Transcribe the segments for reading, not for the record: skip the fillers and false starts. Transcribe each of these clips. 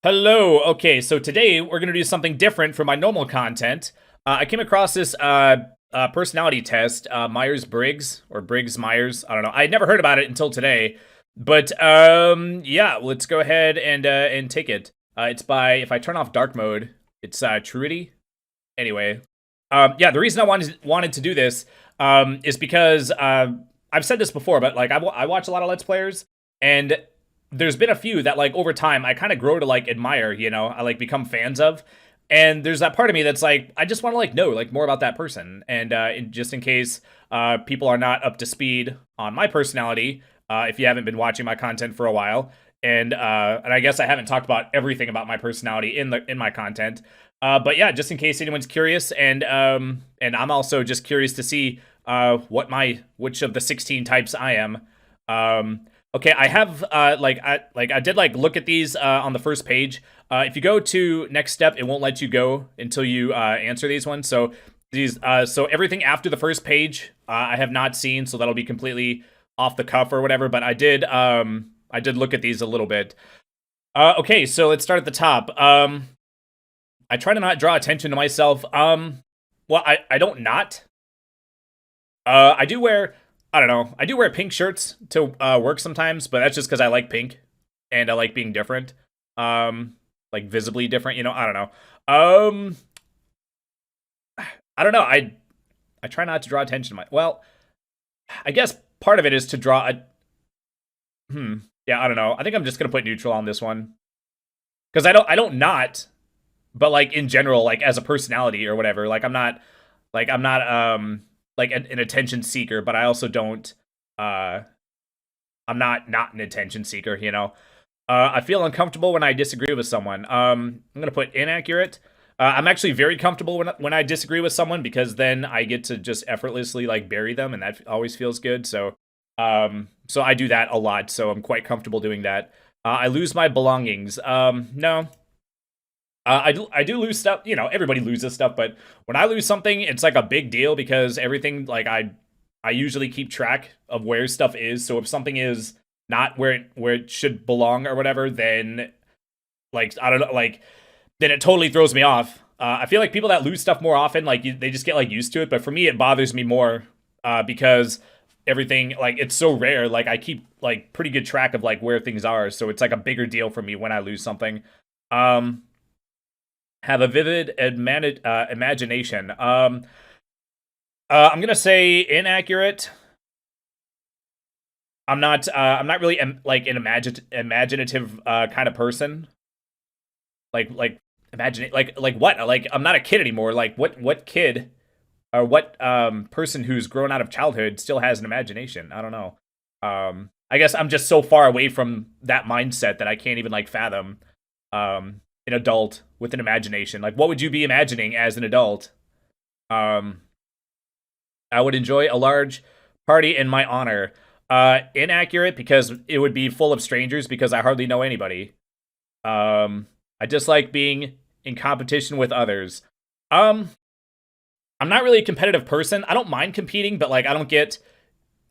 Hello. Okay, so today we're gonna do something different from my normal content. I came across this personality test, Myers-Briggs or Briggs-Myers. I don't know. I had never heard about it until today, but yeah, let's go ahead and take it. It's by if I turn off dark mode, it's Truity. Anyway, yeah, the reason I wanted to do this is because I've said this before, but like I watch a lot of Let's Players and there's been a few that like over time I kind of grow to like admire, I like become fans of. And there's that part of me that's like, I just want to like know like more about that person. And just in case people are not up to speed on my personality, if you haven't been watching my content for a while, and I guess I haven't talked about everything about my personality in my content. But yeah, just in case anyone's curious, and I'm also just curious to see which of the 16 types I am. Okay, I have I did like look at these on the first page. If you go to next step, it won't let you go until you answer these ones. So so everything after the first page, I have not seen, so that'll be completely off the cuff or whatever. But I did look at these a little bit. Okay, so let's start at the top. I try to not draw attention to myself. Well, I don't not. I do wear I don't know. I do wear pink shirts to work sometimes, but that's just because I like pink and I like being different. Like visibly different, I don't know. Um, I don't know. I try not to draw attention to well, I guess part of it is to draw yeah, I don't know. I think I'm just gonna put neutral on this one. Because I don't not, but like in general, like as a personality or whatever, I'm not like an attention seeker, but I also don't I'm not an attention seeker, I feel uncomfortable when I disagree with someone. I'm gonna put inaccurate. I'm actually very comfortable when I disagree with someone because then I get to just effortlessly like bury them, and that always feels good. So I do that a lot. So I'm quite comfortable doing that. I lose my belongings. No. I do lose stuff. Everybody loses stuff, but when I lose something, it's like a big deal because everything like I usually keep track of where stuff is. So if something is not where it should belong or whatever, then like I don't know, like then it totally throws me off. I feel like people that lose stuff more often, like they just get like used to it. But for me, it bothers me more because everything like it's so rare. Like I keep like pretty good track of like where things are, so it's like a bigger deal for me when I lose something. Have a vivid imagination. I'm gonna say inaccurate. I'm not really like an imaginative kind of person. Like imagine like what? Like I'm not a kid anymore. Like what kid or what person who's grown out of childhood still has an imagination? I don't know. I guess I'm just so far away from that mindset that I can't even like fathom an adult with an imagination. Like what would you be imagining as an adult? Um I would enjoy a large party in my honor. Inaccurate because it would be full of strangers because I hardly know anybody. I dislike being in competition with others. Um, I'm not really a competitive person. I don't mind competing, but like I don't get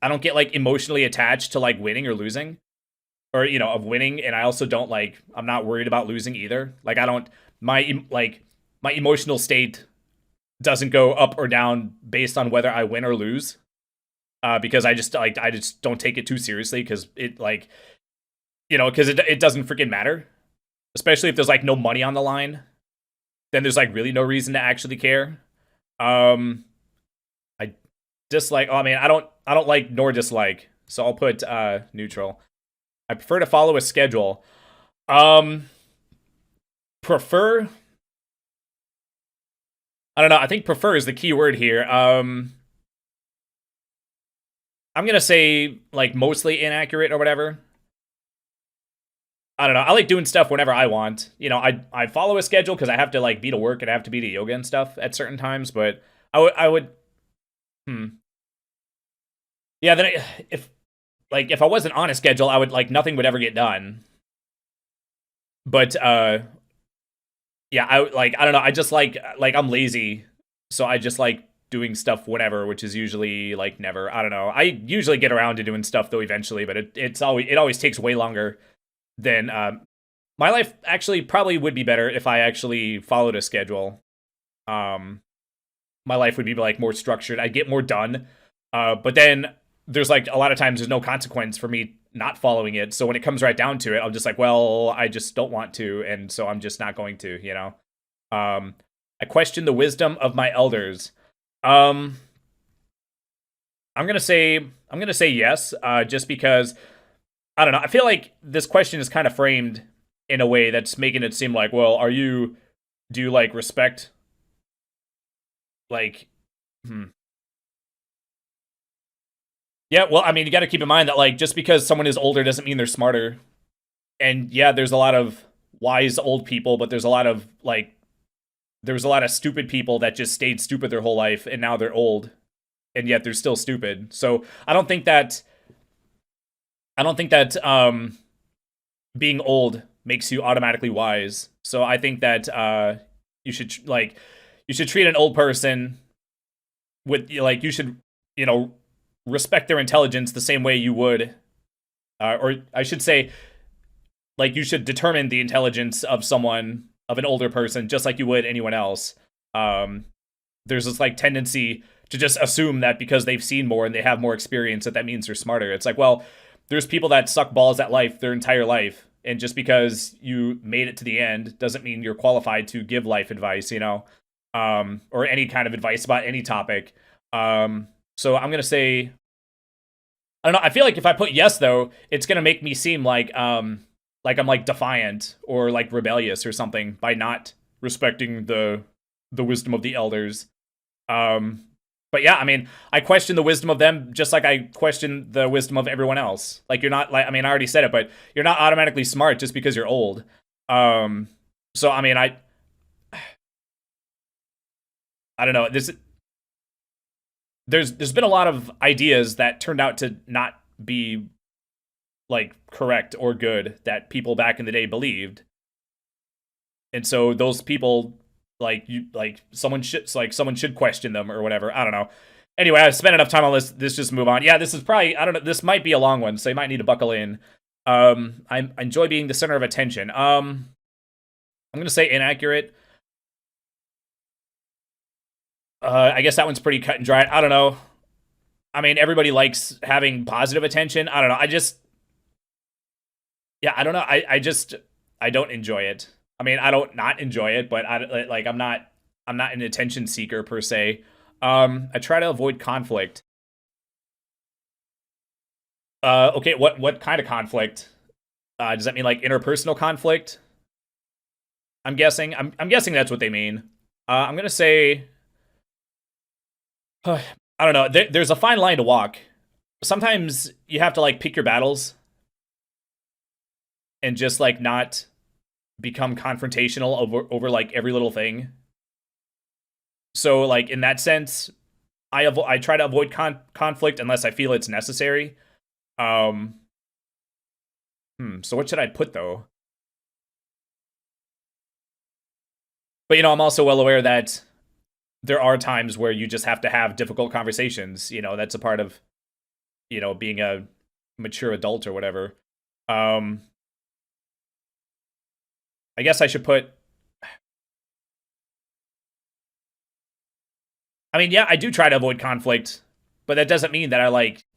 like emotionally attached to like winning or losing, or of winning. And I also don't like. I'm not worried about losing either. Like I don't my emotional state doesn't go up or down based on whether I win or lose. Because I just don't take it too seriously because it like because it doesn't freaking matter, especially if there's like no money on the line. Then there's like really no reason to actually care. Um, I dislike. Oh man, I don't like nor dislike, so I'll put neutral. I prefer to follow a schedule. Um, prefer. I don't know. I think prefer is the key word here. I'm gonna say like mostly inaccurate or whatever. I don't know. I like doing stuff whenever I want. I follow a schedule because I have to like be to work and I have to be to yoga and stuff at certain times. But I would hmm yeah. If I wasn't on a schedule, I would like nothing would ever get done. But yeah, I don't know. I just like I'm lazy, so I just like doing stuff whenever, which is usually like never. I don't know. I usually get around to doing stuff though eventually, but it always takes way longer than my life actually probably would be better if I actually followed a schedule. Um, my life would be like more structured. I'd get more done. But then there's like a lot of times there's no consequence for me not following it. So when it comes right down to it, I'm just like, well, I just don't want to, and so I'm just not going to, you know. I question the wisdom of my elders. Um, I'm gonna say yes, just because I don't know. I feel like this question is kind of framed in a way that's making it seem like, well, do you like respect like, hmm. Yeah, well, I mean, you got to keep in mind that like just because someone is older doesn't mean they're smarter. And yeah, there's a lot of wise old people, but there's a lot of stupid people that just stayed stupid their whole life and now they're old and yet they're still stupid. So I don't think that being old makes you automatically wise. So I think that you should you should treat an old person with like you should, you know, respect their intelligence the same way you would or I should say like you should determine the intelligence of an older person just like you would anyone else. Um there's this like tendency to just assume that because they've seen more and they have more experience that means they're smarter. It's like, well, there's people that suck balls at life their entire life, and just because you made it to the end doesn't mean you're qualified to give life advice, you know, or any kind of advice about any topic. So I'm gonna say I don't know. I feel like if I put yes though, it's gonna make me seem like I'm like defiant or like rebellious or something by not respecting the wisdom of the elders. Um, but yeah, I mean, I question the wisdom of them just like I question the wisdom of everyone else. Like you're not like I mean, I already said it, but you're not automatically smart just because you're old. Um, so I mean, I don't know. There's been a lot of ideas that turned out to not be like correct or good that people back in the day believed, and so those people someone should question them or whatever. I don't know. Anyway, I've spent enough time on this. This just move on. Yeah, this is probably I don't know. This might be a long one, so you might need to buckle in. I enjoy being the center of attention. I'm gonna say inaccurate. I guess that one's pretty cut and dry. I don't know. I mean, everybody likes having positive attention. I don't know. Yeah, I don't know. I don't enjoy it. I mean, I don't not enjoy it, but I'm not an attention seeker per se. I try to avoid conflict. Okay, what kind of conflict? Does that mean like interpersonal conflict? I'm guessing. I'm guessing that's what they mean. I'm gonna say I don't know. There's a fine line to walk. Sometimes you have to like pick your battles and just like not become confrontational over like every little thing. So like in that sense, I try to avoid conflict unless I feel it's necessary. Um, so what should I put though? But you know, I'm also well aware that there are times where you just have to have difficult conversations. You know, that's a part of being a mature adult or whatever. Um, I guess I should put. I mean, yeah, I do try to avoid conflict, but that doesn't mean that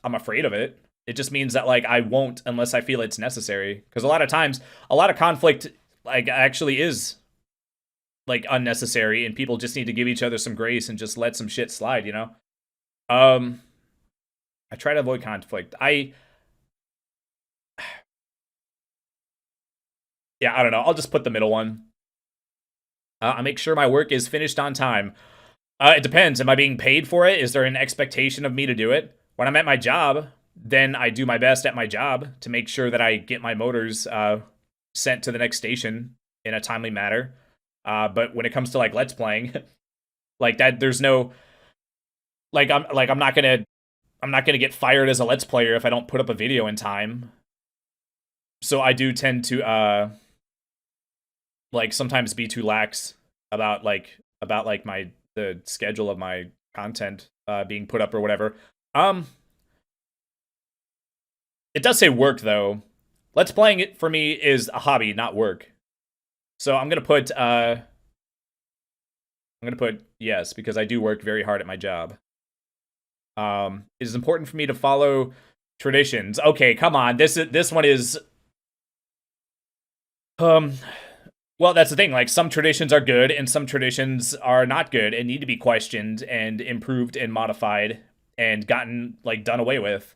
I'm afraid of it. It just means that like I won't unless I feel it's necessary. Because a lot of times, a lot of conflict like actually is like unnecessary, and people just need to give each other some grace and just let some shit slide. You know. Um, I try to avoid conflict. Yeah, I don't know. I'll just put the middle one. I make sure my work is finished on time. It depends. Am I being paid for it? Is there an expectation of me to do it? When I'm at my job, then I do my best at my job to make sure that I get my motors sent to the next station in a timely manner. But when it comes to like Let's Playing, like that, there's no I'm not gonna get fired as a Let's Player if I don't put up a video in time. So I do tend to like sometimes be too lax about my the schedule of my content being put up or whatever. Um, it does say work though. Let's Playing it for me is a hobby, not work. So I'm gonna put yes, because I do work very hard at my job. It is important for me to follow traditions. Okay, come on. This one is um well, that's the thing. Like, some traditions are good and some traditions are not good and need to be questioned and improved and modified and gotten like done away with.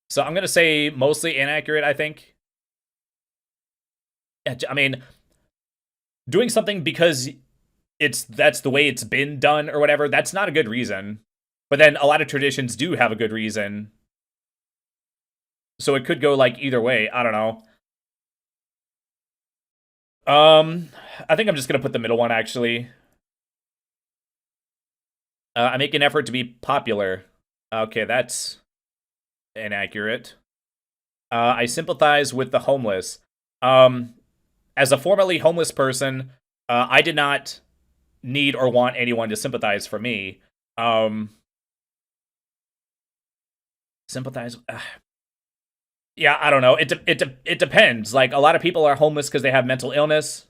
So I'm gonna say mostly inaccurate, I think. Yeah, I mean, doing something because that's the way it's been done or whatever, that's not a good reason. But then a lot of traditions do have a good reason. So it could go like either way. I don't know. I think I'm just gonna put the middle one actually. I make an effort to be popular. Okay, that's inaccurate. I sympathize with the homeless. Um, as a formerly homeless person, I did not need or want anyone to sympathize for me. Um, sympathize. Yeah, I don't know. It depends. Like, a lot of people are homeless because they have mental illness,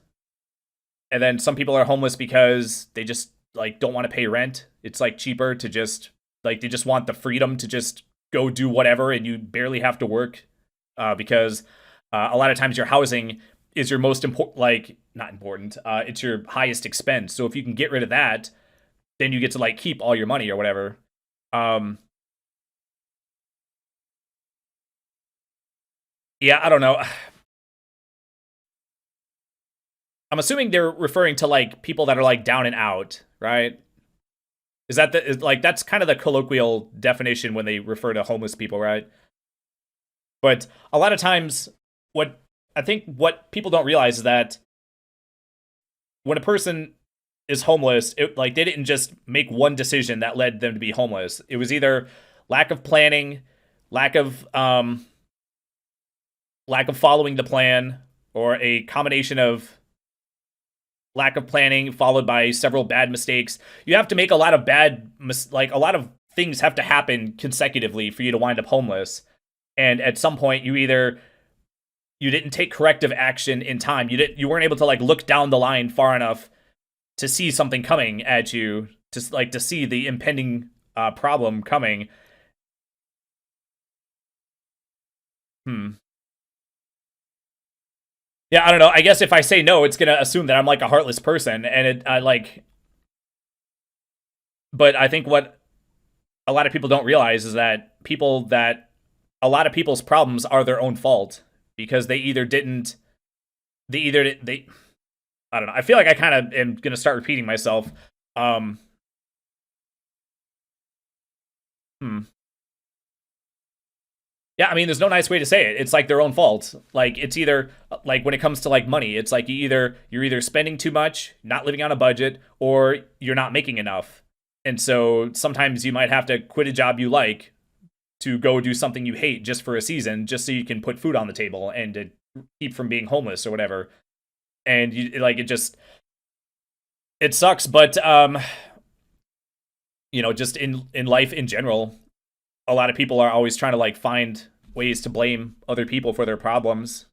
and then some people are homeless because they just like don't want to pay rent. It's like cheaper to just like they just want the freedom to just go do whatever, and you barely have to work because a lot of times your housing is your most important, like not important. It's your highest expense. So if you can get rid of that, then you get to like keep all your money or whatever. Um, yeah, I don't know. I'm assuming they're referring to like people that are like down and out, right? Is that like that's kind of the colloquial definition when they refer to homeless people, right? But a lot of times, what I think what people don't realize is that when a person is homeless, like they didn't just make one decision that led them to be homeless. It was either lack of planning, lack of lack of following the plan, or a combination of lack of planning followed by several bad mistakes. You have to make a lot of like a lot of things have to happen consecutively for you to wind up homeless. And at some point, you didn't take corrective action in time. You weren't able to like look down the line far enough to see something coming at you, to see the impending problem coming. Hmm. Yeah, I don't know. I guess if I say no, it's gonna assume that I'm like a heartless person, and I like. But I think what a lot of people don't realize is that a lot of people's problems are their own fault because they either didn't, they. I don't know. I feel like I kind of am gonna start repeating myself. Um. Hmm. Yeah, I mean, there's no nice way to say it. It's like their own fault. Like, it's either like when it comes to like money, it's like you're either spending too much, not living on a budget, or you're not making enough. And so sometimes you might have to quit a job you like to go do something you hate just for a season, just so you can put food on the table and to keep from being homeless or whatever. And you like it sucks, but just in life in general, a lot of people are always trying to like find ways to blame other people for their problems.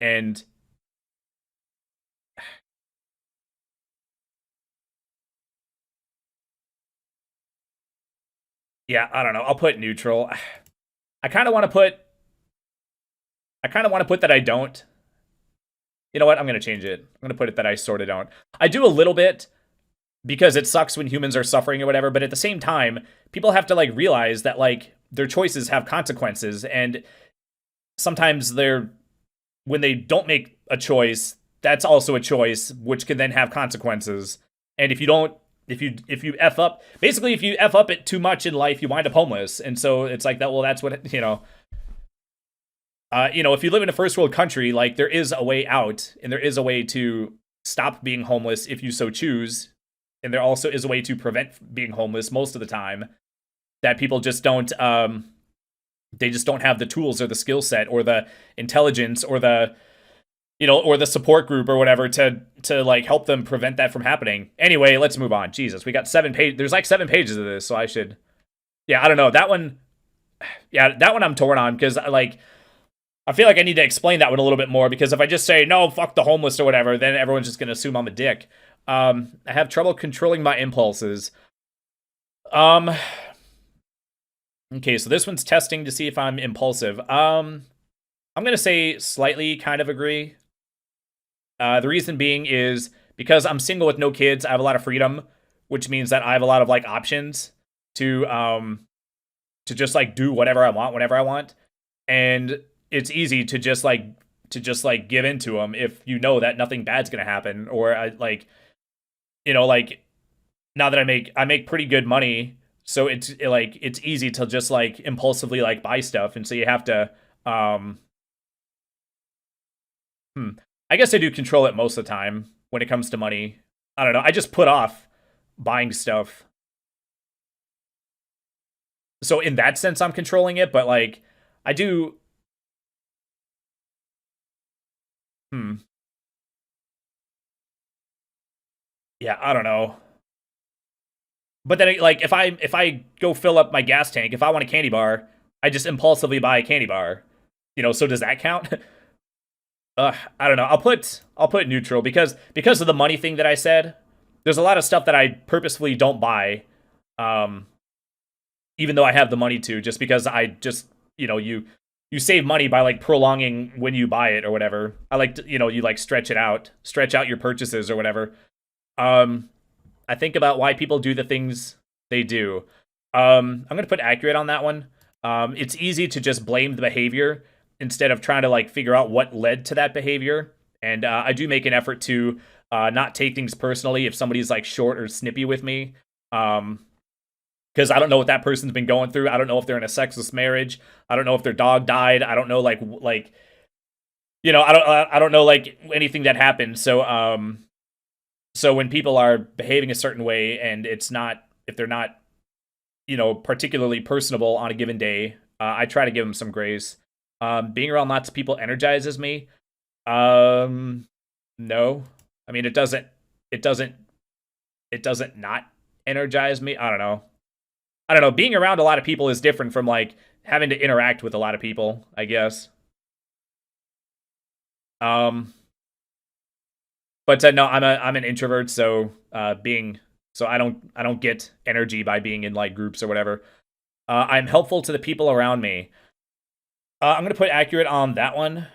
And yeah, I don't know. I'll put neutral. I kind of want to put I kind of want to put that I don't. You know what? I'm going to change it. I'm going to put it that I sort of don't. I do a little bit because it sucks when humans are suffering or whatever, but at the same time, people have to like realize that like their choices have consequences, and sometimes when they don't make a choice, that's also a choice which can then have consequences. And if you f up, basically if you f up it too much in life, you wind up homeless. And so it's like that. Well, that's what if you live in a first world country, like there is a way out, and there is a way to stop being homeless if you so choose, and there also is a way to prevent being homeless most of the time. That people just don't they just don't have the tools or the skill set or the intelligence or the support group or whatever to like help them prevent that from happening. Anyway, let's move on. Jesus, we got 7 pages. There's like 7 pages of this, so I should. Yeah, I don't know that one. Yeah, that one I'm torn on because I feel like I need to explain that one a little bit more, because if I just say no, fuck the homeless or whatever, then everyone's just gonna assume I'm a dick. I have trouble controlling my impulses. Um, okay, so this one's testing to see if I'm impulsive. I'm gonna say slightly kind of agree. The reason being is because I'm single with no kids, I have a lot of freedom, which means that I have a lot of like options to just like do whatever I want whenever I want, and it's easy to just like give into them if you know that nothing bad's gonna happen, or I like like now that I make pretty good money, so it's easy to just like impulsively like buy stuff, and so you have to um hmm, I guess I do control it most of the time when it comes to money. I don't know. I just put off buying stuff. So in that sense I'm controlling it, but like I do hmm yeah, I don't know. But then like if I go fill up my gas tank, if I want a candy bar, I just impulsively buy a candy bar. So does that count? I don't know. I'll put neutral, because of the money thing that I said. There's a lot of stuff that I purposefully don't buy, um, even though I have the money to, just because I just you save money by like prolonging when you buy it or whatever. I like to, you like stretch out your purchases or whatever. Um, I think about why people do the things they do. I'm gonna put accurate on that one. It's easy to just blame the behavior instead of trying to like figure out what led to that behavior. And I do make an effort to not take things personally if somebody's like short or snippy with me. Because I don't know what that person's been going through. I don't know if they're in a sexless marriage. I don't know if their dog died. I don't know like I don't know like anything that happened. So when people are behaving a certain way, and if they're not particularly personable on a given day, I try to give them some grace. Being around lots of people energizes me. Um, no, I mean it doesn't, it doesn't not energize me. I don't know. I don't know. Being around a lot of people is different from like having to interact with a lot of people, I guess. Um, but no, I'm an introvert, so being so I don't get energy by being in like groups or whatever. I'm helpful to the people around me. I'm gonna put accurate on that one.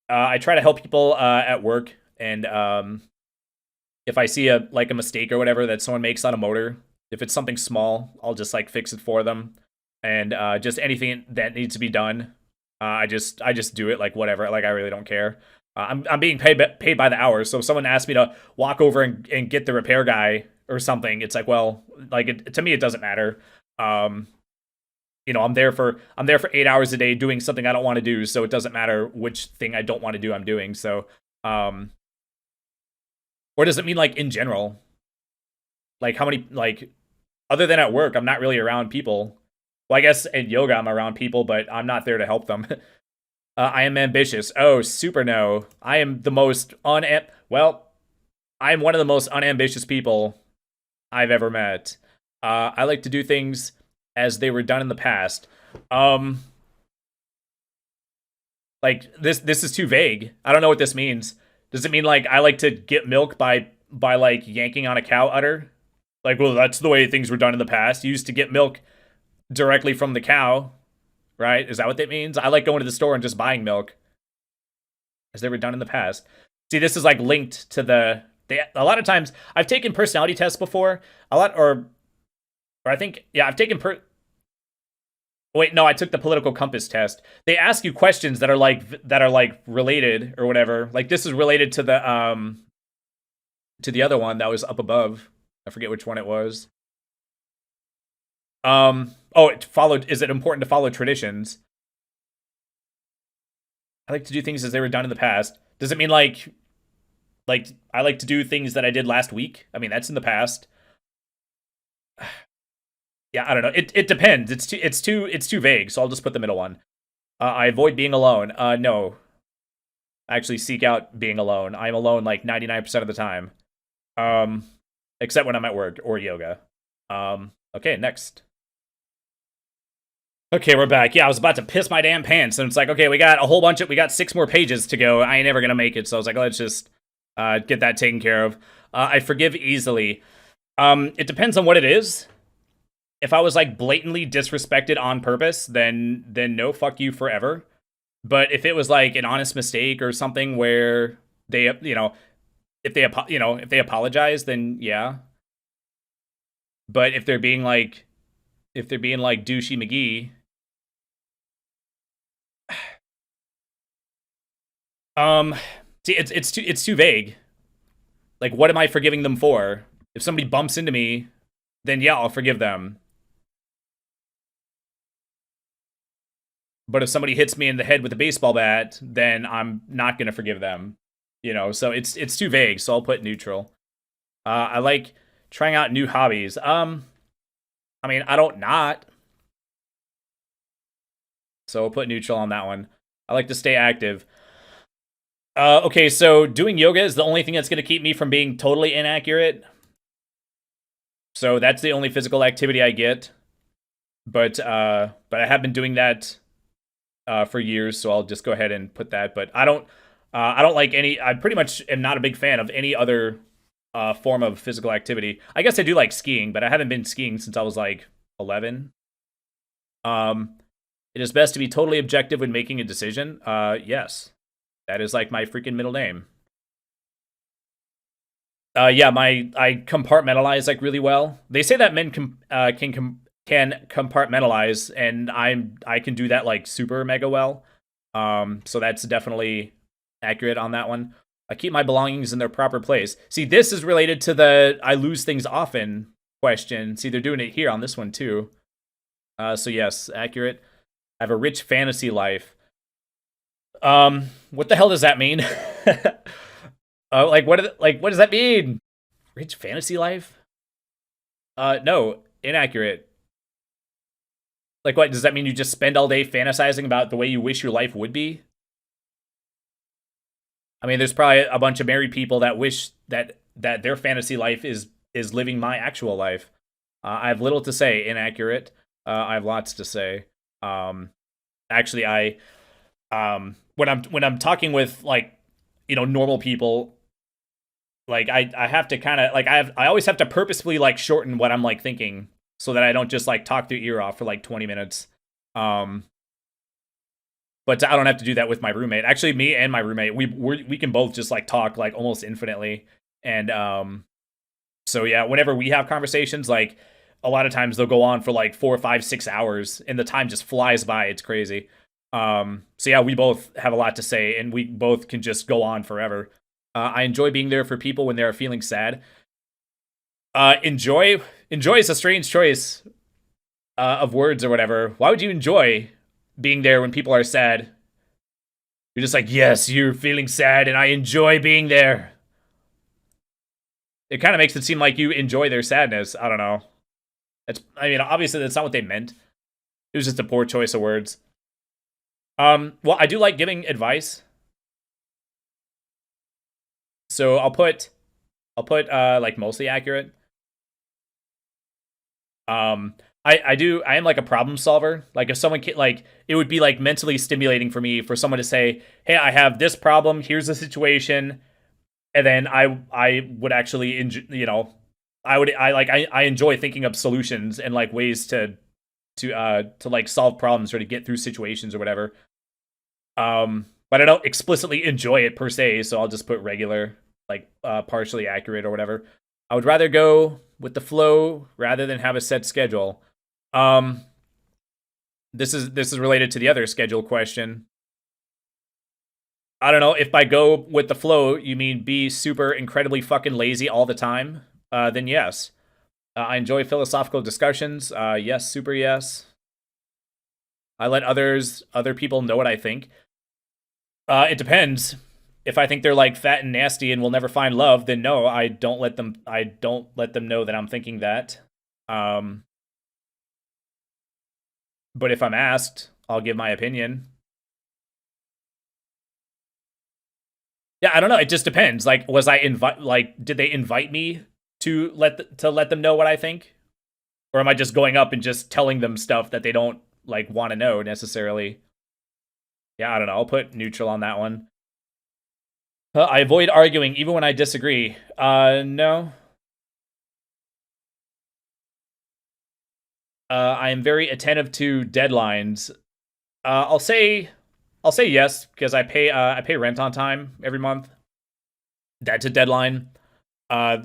I try to help people at work, and if I see a mistake or whatever that someone makes on a motor, if it's something small, I'll just like fix it for them, and just anything that needs to be done, I just do it, like whatever. Like I really don't care. I'm being paid by the hour, so if someone asks me to walk over and get the repair guy or something, it's like, well, like to me it doesn't matter. Um, I'm there for 8 hours a day doing something I don't want to do, so it doesn't matter which thing I don't want to do I'm doing. So, or does it mean like in general? Like how many like other than at work, I'm not really around people. Well, I guess in yoga I'm around people, but I'm not there to help them. I am ambitious. Oh, super no. I am the most well, I am one of the most unambitious people I've ever met. I like to do things as they were done in the past. Um, like this is too vague. I don't know what this means. Does it mean like I like to get milk by like yanking on a cow udder? Like, well, that's the way things were done in the past. You used to get milk directly from the cow, right? Is that what that means? I like going to the store and just buying milk as they were done in the past. See, this is like linked to a lot of times I've taken personality tests before. A lot or I think yeah, I've taken wait, no, I took the political compass test. They ask you questions that are like related or whatever. Like this is related to the other one that was up above. I forget which one it was. Oh, it followed. Is it important to follow traditions? I like to do things as they were done in the past. Does it mean like I like to do things that I did last week? I mean, that's in the past. Yeah, I don't know. It depends. It's too vague. So I'll just put the middle one. I avoid being alone. No, I actually seek out being alone. I'm alone like 99% of the time. Um, except when I'm at work or yoga. Okay, next. Okay, we're back. Yeah, I was about to piss my damn pants, and it's like, okay, we got 6 more pages to go. I ain't never gonna make it, so I was like, let's just get that taken care of. I forgive easily. It depends on what it is. If I was like blatantly disrespected on purpose, then no, fuck you forever. But if it was like an honest mistake or something where they, if they apologize, then yeah. But if they're being like douchey McGee, um, see, it's too vague. Like, what am I forgiving them for? If somebody bumps into me, then yeah, I'll forgive them. But if somebody hits me in the head with a baseball bat, then I'm not gonna forgive them. So it's too vague. So I'll put neutral. I like trying out new hobbies. I mean, I don't not. So I'll put neutral on that one. I like to stay active. Okay, so doing yoga is the only thing that's going to keep me from being totally inaccurate. So that's the only physical activity I get. But I have been doing that for years, so I'll just go ahead and put that. But I don't like any. I pretty much am not a big fan of any other form of physical activity. I guess I do like skiing, but I haven't been skiing since I was like 11. It is best to be totally objective when making a decision. Yes. That is like my freaking middle name. Yeah, I compartmentalize like really well. They say that men can compartmentalize, and I can do that like super mega well. So that's definitely accurate on that one. I keep my belongings in their proper place. See, this is related to the I lose things often question. See, they're doing it here on this one too. So yes, accurate. I have a rich fantasy life. What the hell does that mean? What does that mean? Rich fantasy life? No, inaccurate. Like, what does that mean? You just spend all day fantasizing about the way you wish your life would be? I mean, there's probably a bunch of married people that wish that their fantasy life is living my actual life. I have little to say. Inaccurate. I have lots to say. Actually, when I'm talking with like normal people, like I have to kind of like I always have to purposefully like shorten what I'm like thinking so that I don't just like talk their ear off for like 20 minutes. But I don't have to do that with my roommate. Actually, me and my roommate, we can both just like talk like almost infinitely. And so yeah, whenever we have conversations, like a lot of times they'll go on for like 4, 5, 6 hours, and the time just flies by. It's crazy. So yeah, we both have a lot to say, and we both can just go on forever. I enjoy being there for people when they are feeling sad. Enjoy is a strange choice of words or whatever. Why would you enjoy being there when people are sad? You're just like, yes, you're feeling sad, and I enjoy being there. It kind of makes it seem like you enjoy their sadness. I don't know. I mean, obviously that's not what they meant. It was just a poor choice of words. Well, I do like giving advice. So I'll put like mostly accurate. I am like a problem solver. Like if someone like it would be like mentally stimulating for me for someone to say, "Hey, I have this problem. Here's the situation," and then I would actually I enjoy thinking of solutions and like ways to like solve problems or to get through situations or whatever. But I don't explicitly enjoy it per se, so I'll just put regular, like partially accurate or whatever. I would rather go with the flow rather than have a set schedule. This is related to the other schedule question. I don't know if by go with the flow you mean be super incredibly fucking lazy all the time. Then yes. I enjoy philosophical discussions. Yes, super yes. I let other people know what I think. It depends. If I think they're like fat and nasty and will never find love, then no, I don't let them know that I'm thinking that. But if I'm asked, I'll give my opinion. Yeah, I don't know. It just depends. Like, did they invite me to let them know what I think, or am I just going up and just telling them stuff that they don't like want to know necessarily. Yeah, I don't know. I'll put neutral on that one. I avoid arguing even when I disagree. No. I am very attentive to deadlines. I'll say yes because I pay rent on time every month. That's a deadline. Uh,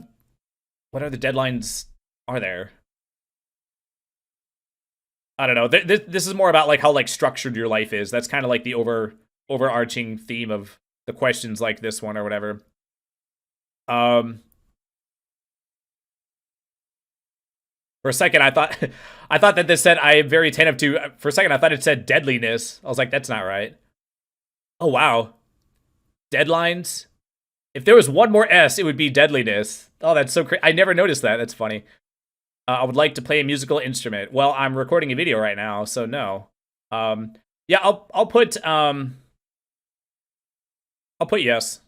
what other deadlines are there? I don't know. This is more about like how like structured your life is. That's kind of like the overarching theme of the questions like this one or whatever. Um, for a second, I thought I thought that this said I am very attentive to. For a second, I thought it said deadliness. I was like, that's not right. Oh wow, deadlines. If there was one more S, it would be deadliness. Oh, that's so crazy. I never noticed that. That's funny. I would like to play a musical instrument. Well, I'm recording a video right now, so no. Yeah, I'll put yes.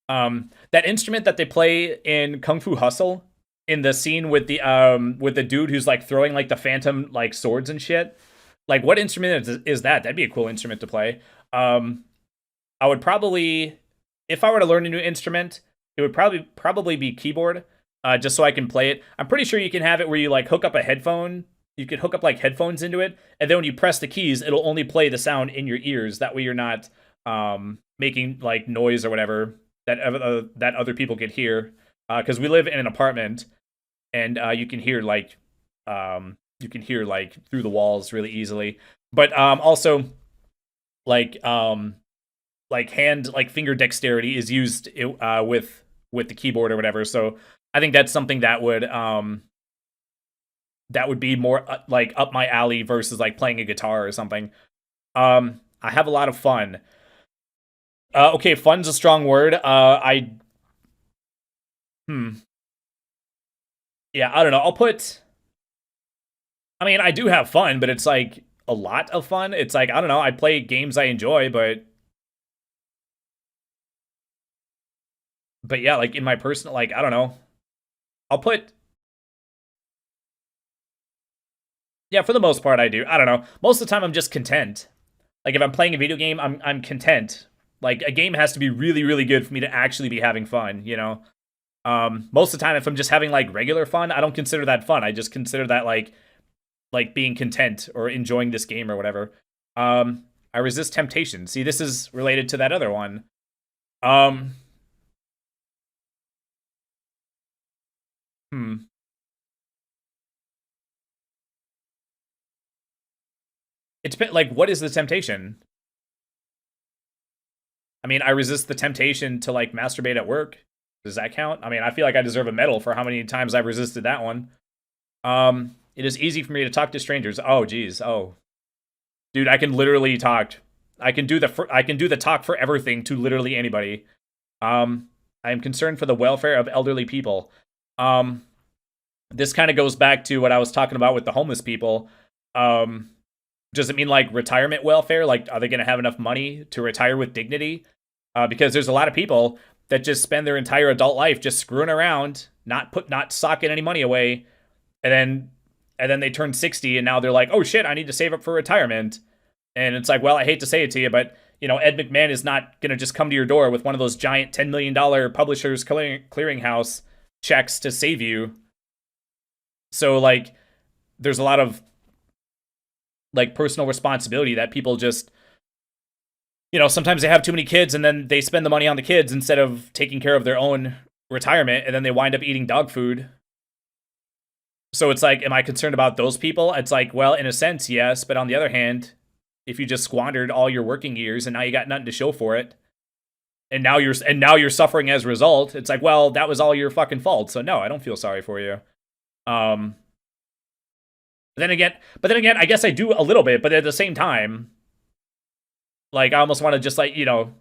That instrument that they play in Kung Fu Hustle in the scene with the dude who's like throwing like the phantom like swords and shit. Like, what instrument is that? That'd be a cool instrument to play. I would probably, if I were to learn a new instrument, it would probably be keyboard, just so I can play it. I'm pretty sure you can have it where you like hook up a headphone. You could hook up like headphones into it, and then when you press the keys, it'll only play the sound in your ears. That way, you're not making like noise or whatever that other people could hear. Because we live in an apartment, and you can hear like through the walls really easily. But also like hand like finger dexterity is used with the keyboard or whatever. So I think that's something that would be more like up my alley versus like playing a guitar or something. I have a lot of fun. Okay, fun's a strong word. Yeah, I don't know. I mean, I do have fun, but it's like a lot of fun. It's like, I don't know, I play games I enjoy, but yeah, like in my personal, like, I don't know. I'll put, yeah, for the most part I do. I don't know. Most of the time I'm just content. Like if I'm playing a video game, I'm content. Like a game has to be really, really good for me to actually be having fun, you know? Most of the time if I'm just having like regular fun, I don't consider that fun. I just consider that like being content or enjoying this game or whatever. I resist temptation. See, this is related to that other one. Um, hmm. It's been like, what is the temptation? I mean, I resist the temptation to like masturbate at work. Does that count? I mean, I feel like I deserve a medal for how many times I've resisted that one. It is easy for me to talk to strangers. Oh, geez. Oh, dude, I can literally talk. I can do the talk for everything to literally anybody. I am concerned for the welfare of elderly people. Um, this kind of goes back to what I was talking about with the homeless people. Um, does it mean like retirement welfare? Like, are they going to have enough money to retire with dignity? Because there's a lot of people that just spend their entire adult life just screwing around, not socking any money away, and then they turn 60 and now they're like, oh shit, I need to save up for retirement. And it's like, well, I hate to say it to you, but you know, Ed McMahon is not gonna just come to your door with one of those giant $10 million publishers clearinghouse checks to save you. So like, there's a lot of like personal responsibility that people just, you know, sometimes they have too many kids and then they spend the money on the kids instead of taking care of their own retirement, and then they wind up eating dog food. So it's like, am I concerned about those people? It's like, well, in a sense, yes, but on the other hand, if you just squandered all your working years and now you got nothing to show for it, and now you're suffering as a result, it's like, well, that was all your fucking fault. So no, I don't feel sorry for you. Um, but then again, I guess I do a little bit, but at the same time, like I almost want to just like, you know,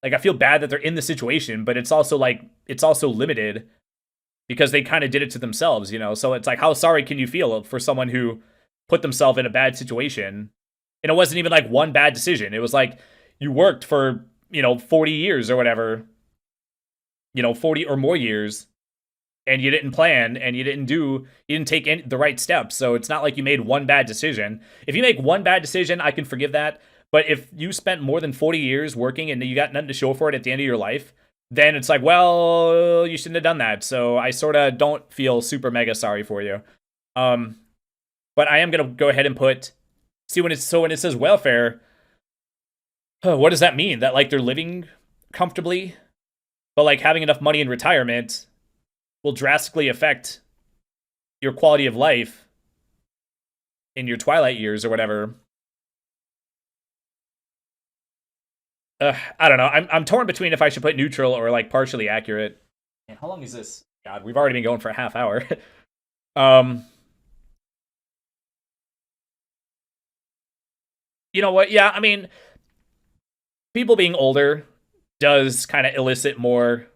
like I feel bad that they're in the situation, but it's also like it's also limited because they kind of did it to themselves, you know. So it's like, how sorry can you feel for someone who put themselves in a bad situation? And it wasn't even like one bad decision. It was like you worked for, you know, 40 years or whatever, you know, 40 or more years, and you didn't plan and you didn't take the right steps. So it's not like you made one bad decision. If you make one bad decision, I can forgive that. But if you spent more than 40 years working and you got nothing to show for it at the end of your life, then it's like, well, you shouldn't have done that. So I sort of don't feel super mega sorry for you. Um, but I am gonna go ahead and put, see, when it says welfare, what does that mean? That like they're living comfortably, but like having enough money in retirement will drastically affect your quality of life in your twilight years or whatever. I don't know. I'm torn between if I should put neutral or like partially accurate. And how long is this? God, we've already been going for a half hour. um, you know what? Yeah, I mean, people being older does kind of elicit more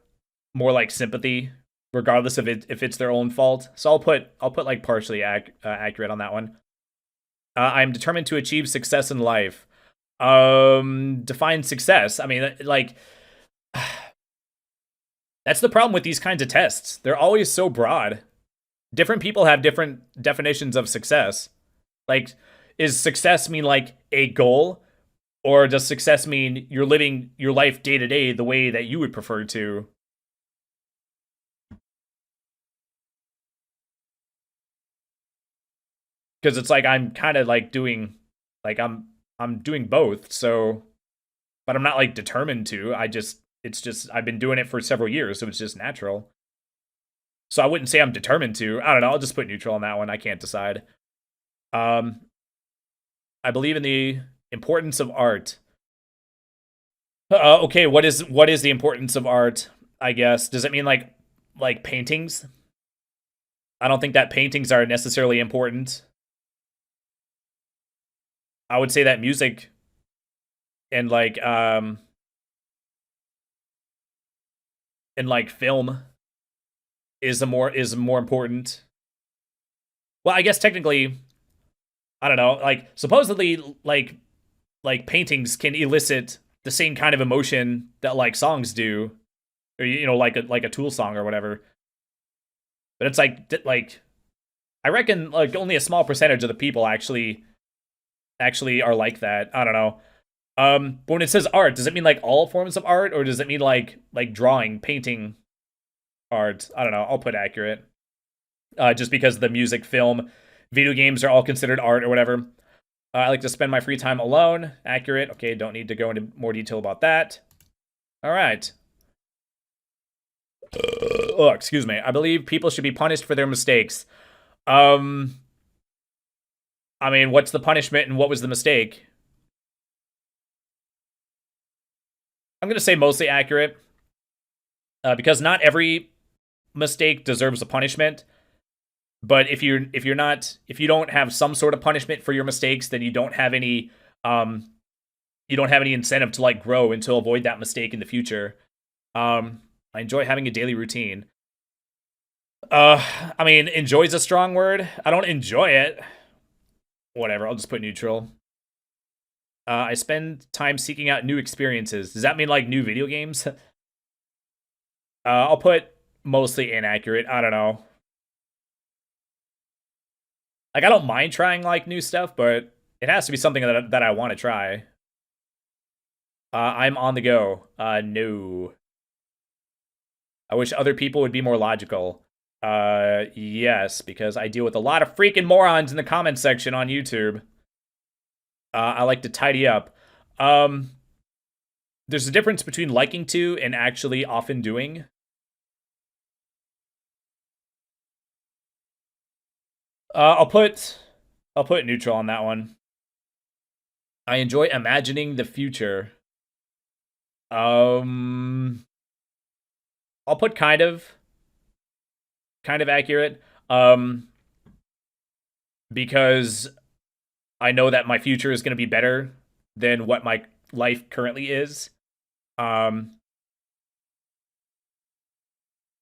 like sympathy, regardless of it if it's their own fault. So I'll put like partially accurate on that one. I'm determined to achieve success in life. Define success. I mean, like, that's the problem with these kinds of tests. They're always so broad. Different people have different definitions of success. Like, is success mean like a goal, or does success mean you're living your life day to day the way that you would prefer to? Because it's like I'm kind of like doing, like I'm doing both. So, but I'm not like determined to. It's just I've been doing it for several years, so it's just natural. So I wouldn't say I'm determined to. I don't know. I'll just put neutral on that one. I can't decide. Um, I believe in the importance of art. Okay, what is the importance of art? I guess, does it mean like paintings? I don't think that paintings are necessarily important. I would say that music and like film is more important. Well, I guess technically, I don't know. Like supposedly, like paintings can elicit the same kind of emotion that like songs do, or like a Tool song or whatever. But it's like I reckon like only a small percentage of the people actually are like that. I don't know. But when it says art, does it mean like all forms of art, or does it mean like drawing, painting, art? I don't know. I'll put accurate. Just because the music, film, video games are all considered art or whatever. I like to spend my free time alone. Accurate. Okay, don't need to go into more detail about that. All right. Oh, excuse me. I believe people should be punished for their mistakes. Um, I mean, what's the punishment and what was the mistake? I'm gonna say mostly accurate, because not every mistake deserves a punishment. But if you don't have some sort of punishment for your mistakes, then um you don't have any incentive to like grow and to avoid that mistake in the future. I enjoy having a daily routine. I mean, enjoy is a strong word. I don't enjoy it. Whatever, I'll just put neutral. I spend time seeking out new experiences. Does that mean like new video games? I'll put mostly inaccurate. I don't know. Like I don't mind trying like new stuff, but it has to be something that I want to try. I'm on the go. No. I wish other people would be more logical. Yes, because I deal with a lot of freaking morons in the comment section on YouTube. I like to tidy up. There's a difference between liking to and actually often doing. I'll put neutral on that one. I enjoy imagining the future. Um, I'll put kind of accurate. Because I know that my future is going to be better than what my life currently is. Um,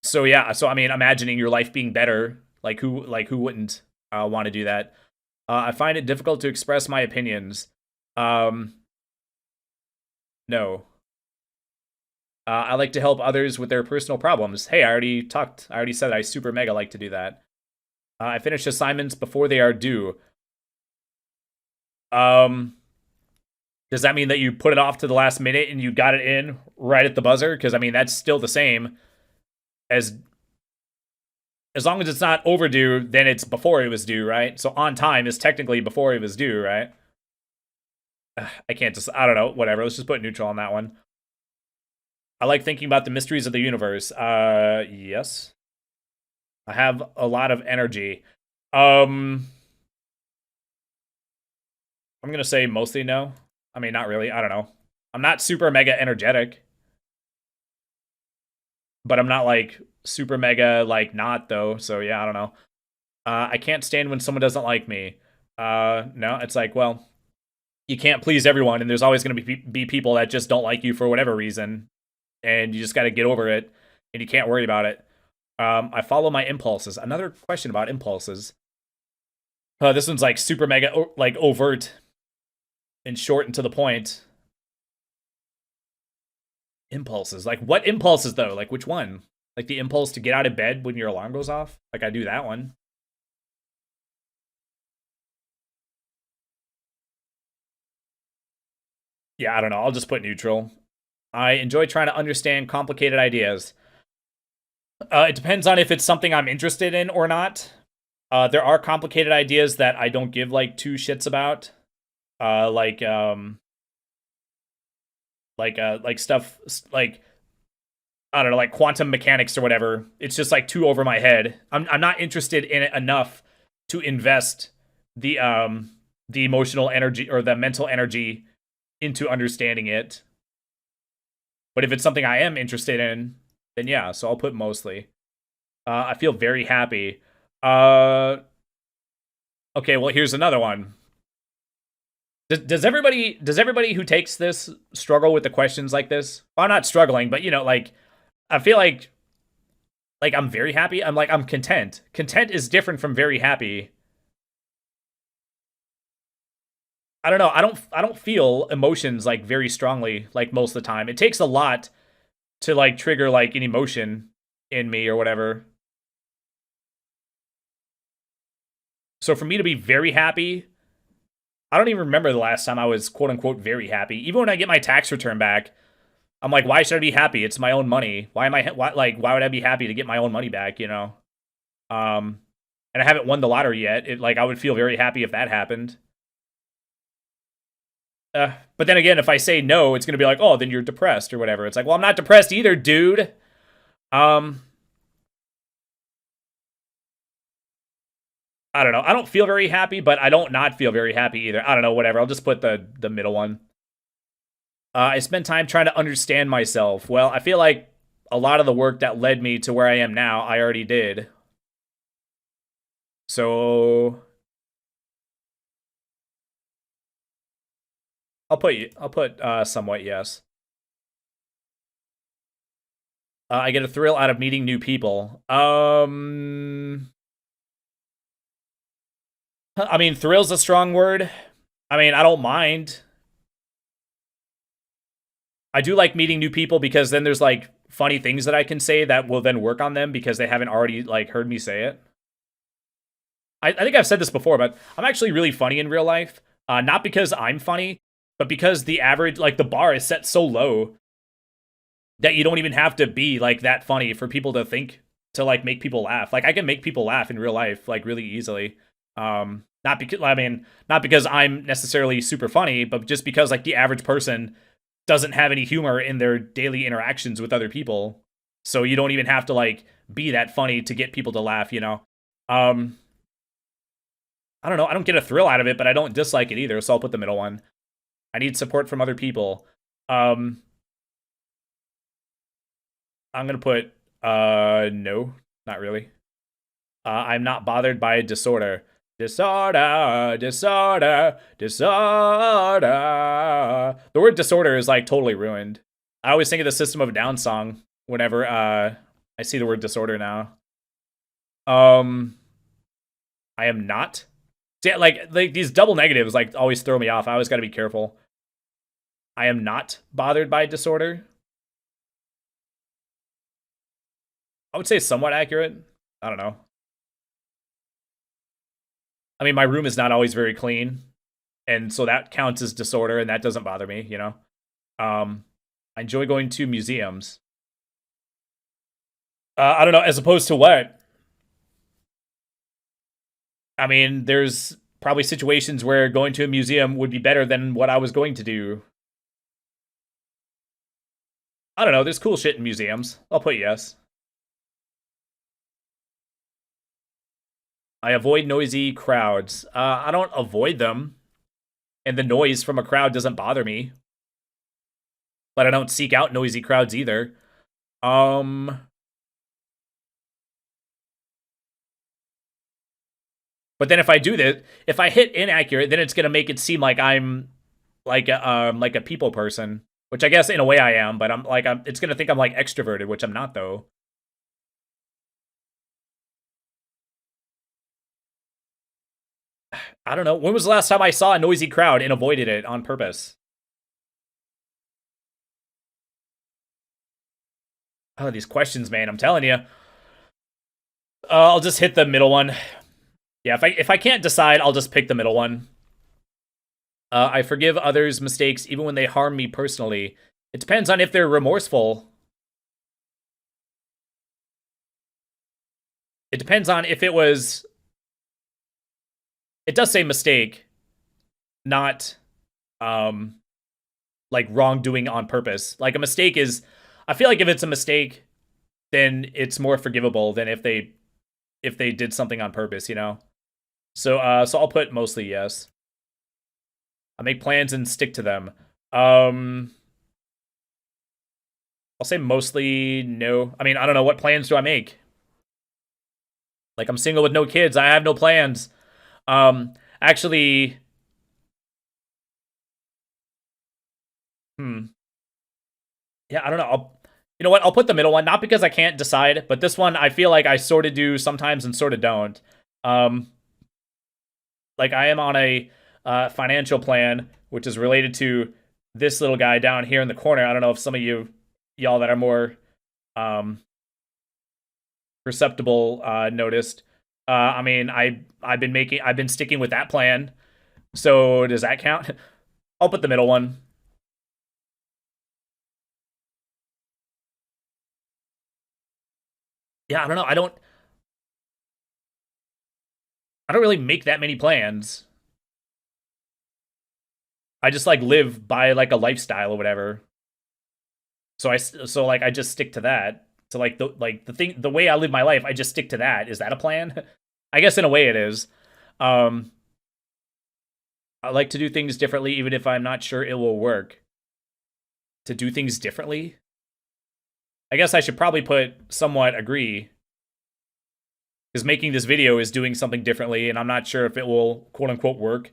so yeah, so I mean, imagining your life being better, like who wouldn't want to do that? I find it difficult to express my opinions. Um, no. I like to help others with their personal problems. Hey, I already said I super mega like to do that. I finish assignments before they are due. Um, does that mean that you put it off to the last minute and you got it in right at the buzzer? Because I mean, that's still the same as long as it's not overdue, then it's before it was due, right? So on time is technically before it was due, right? I can't just, I don't know, whatever. Let's just put neutral on that one. I like thinking about the mysteries of the universe. Yes. I have a lot of energy. I'm gonna say mostly no. I mean, not really. I don't know. I'm not super mega energetic, but I'm not like super mega like not though. So yeah, I don't know. I can't stand when someone doesn't like me. No, it's like, well, you can't please everyone, and there's always going to be people that just don't like you for whatever reason, and you just got to get over it, and you can't worry about it. I follow my impulses. Another question about impulses. This one's like super mega like overt and short and to the point. Impulses. Like what impulses though? Like which one? Like the impulse to get out of bed when your alarm goes off? Like I do that one. Yeah, I don't know. I'll just put neutral. I enjoy trying to understand complicated ideas. It depends on if it's something I'm interested in or not. There are complicated ideas that I don't give like two shits about. Like like stuff like I don't know, like quantum mechanics or whatever. It's just like too over my head. I'm not interested in it enough to invest the emotional energy or the mental energy into understanding it. But if it's something I am interested in, then yeah, so I'll put mostly. I feel very happy. Uh, okay, well here's another one. Does everybody who takes this struggle with the questions like this? Well, I'm not struggling, but you know, like I feel like I'm very happy. I'm content. Content is different from very happy. I don't know. I don't feel emotions like very strongly like most of the time. It takes a lot to like trigger like an emotion in me or whatever. So for me to be very happy, I don't even remember the last time I was quote unquote very happy. Even when I get my tax return back, I'm like, why should I be happy? It's my own money. Why would I be happy to get my own money back, you know? Um and I haven't won the lottery yet. It like I would feel very happy if that happened. But then again, if I say no, it's gonna be like, oh, then you're depressed or whatever. It's like, well, I'm not depressed either, dude. Um, I don't know. I don't feel very happy, but I don't not feel very happy either. I don't know. Whatever. I'll just put the middle one. I spend time trying to understand myself. Well, I feel like a lot of the work that led me to where I am now, I already did. So I'll put somewhat yes. I get a thrill out of meeting new people. I mean, thrill's a strong word. I mean, I don't mind. I do like meeting new people because then there's like funny things that I can say that will then work on them because they haven't already like heard me say it. I think I've said this before, but I'm actually really funny in real life. Not because I'm funny, but because the average, like the bar is set so low that you don't even have to be like that funny for people to think to like make people laugh. Like I can make people laugh in real life like really easily. Not because not because I'm necessarily super funny, but just because like the average person doesn't have any humor in their daily interactions with other people. So you don't even have to like be that funny to get people to laugh, you know. Um I don't know. I don't get a thrill out of it, but I don't dislike it either, so I'll put the middle one. I need support from other people. Um I'm going to put no, not really. I'm not bothered by disorder. Disorder, disorder, disorder. The word disorder is like totally ruined. I always think of the System of a Down song whenever I see the word disorder now. Um, I am not. See, like these double negatives like always throw me off. I always got to be careful. I am not bothered by disorder. I would say somewhat accurate. I don't know. I mean, my room is not always very clean, and so that counts as disorder, and that doesn't bother me, you know? I enjoy going to museums. I don't know, as opposed to what? I mean, there's probably situations where going to a museum would be better than what I was going to do. I don't know, there's cool shit in museums. I'll put yes. I avoid noisy crowds. I don't avoid them, and the noise from a crowd doesn't bother me. But I don't seek out noisy crowds either. Um, but then if I do this, if I hit inaccurate, then it's gonna make it seem like I'm like a people person, which I guess in a way I am. But it's gonna think I'm like extroverted, which I'm not though. I don't know. When was the last time I saw a noisy crowd and avoided it on purpose? Oh, these questions, man. I'm telling you. I'll just hit the middle one. Yeah, if I can't decide, I'll just pick the middle one. I forgive others' mistakes even when they harm me personally. It depends on if they're remorseful. It depends on if it was. It does say mistake, not like wrongdoing on purpose. Like a mistake is, I feel like if it's a mistake, then it's more forgivable than if they did something on purpose, you know. So I'll put mostly yes. I make plans and stick to them. I'll say mostly no. I mean, I don't know, what plans do I make? Like, I'm single with no kids. I have no plans. Actually, yeah, I don't know. You know what? I'll put the middle one, not because I can't decide, but this one I feel like I sort of do sometimes and sort of don't. Um, like I am on a financial plan, which is related to this little guy down here in the corner. I don't know if some of y'all that are more um, perceptible noticed. I mean, I've been sticking with that plan. So does that count? I'll put the middle one. Yeah, I don't know. I don't really make that many plans. I just like live by like a lifestyle or whatever. So like I just stick to that. So the way I live my life, I just stick to that. Is that a plan? I guess in a way it is. Um I like to do things differently even if I'm not sure it will work. To do things differently? I guess I should probably put somewhat agree. Because making this video is doing something differently, and I'm not sure if it will quote unquote work.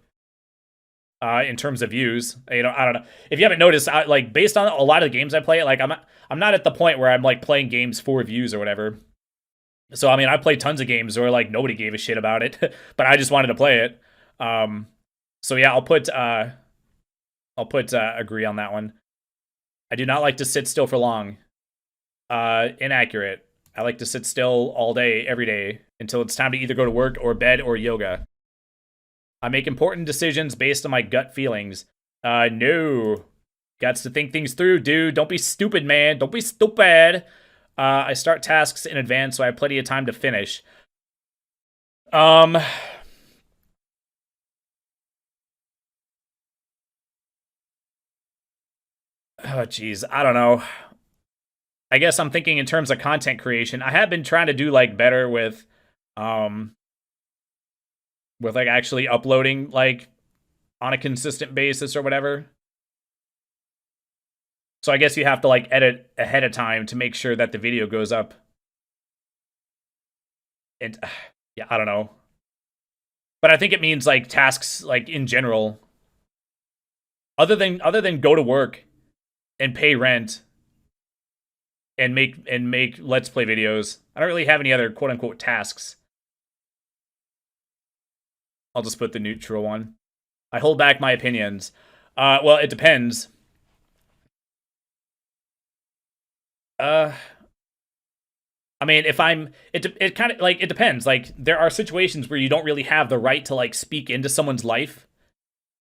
In terms of views, you know, I don't know. If you haven't noticed, like based on a lot of the games I play, like I'm not at the point where I'm like playing games for views or whatever. So I mean, I played tons of games where like nobody gave a shit about it, but I just wanted to play it. So yeah, I'll put agree on that one. I do not like to sit still for long. Inaccurate. I like to sit still all day, every day, until it's time to either go to work or bed or yoga. I make important decisions based on my gut feelings. No. Got to think things through, dude. Don't be stupid, man. Don't be stupid. I start tasks in advance so I have plenty of time to finish. Oh, jeez. I don't know. I guess I'm thinking in terms of content creation. I have been trying to do like better with like actually uploading like on a consistent basis or whatever. So I guess you have to like edit ahead of time to make sure that the video goes up. And yeah, I don't know. But I think it means like tasks like in general. Other than go to work and pay rent and make let's play videos. I don't really have any other quote unquote tasks. I'll just put the neutral one. I hold back my opinions. Well, it depends. Uh I mean, if I'm, it kind of like it depends. Like there are situations where you don't really have the right to like speak into someone's life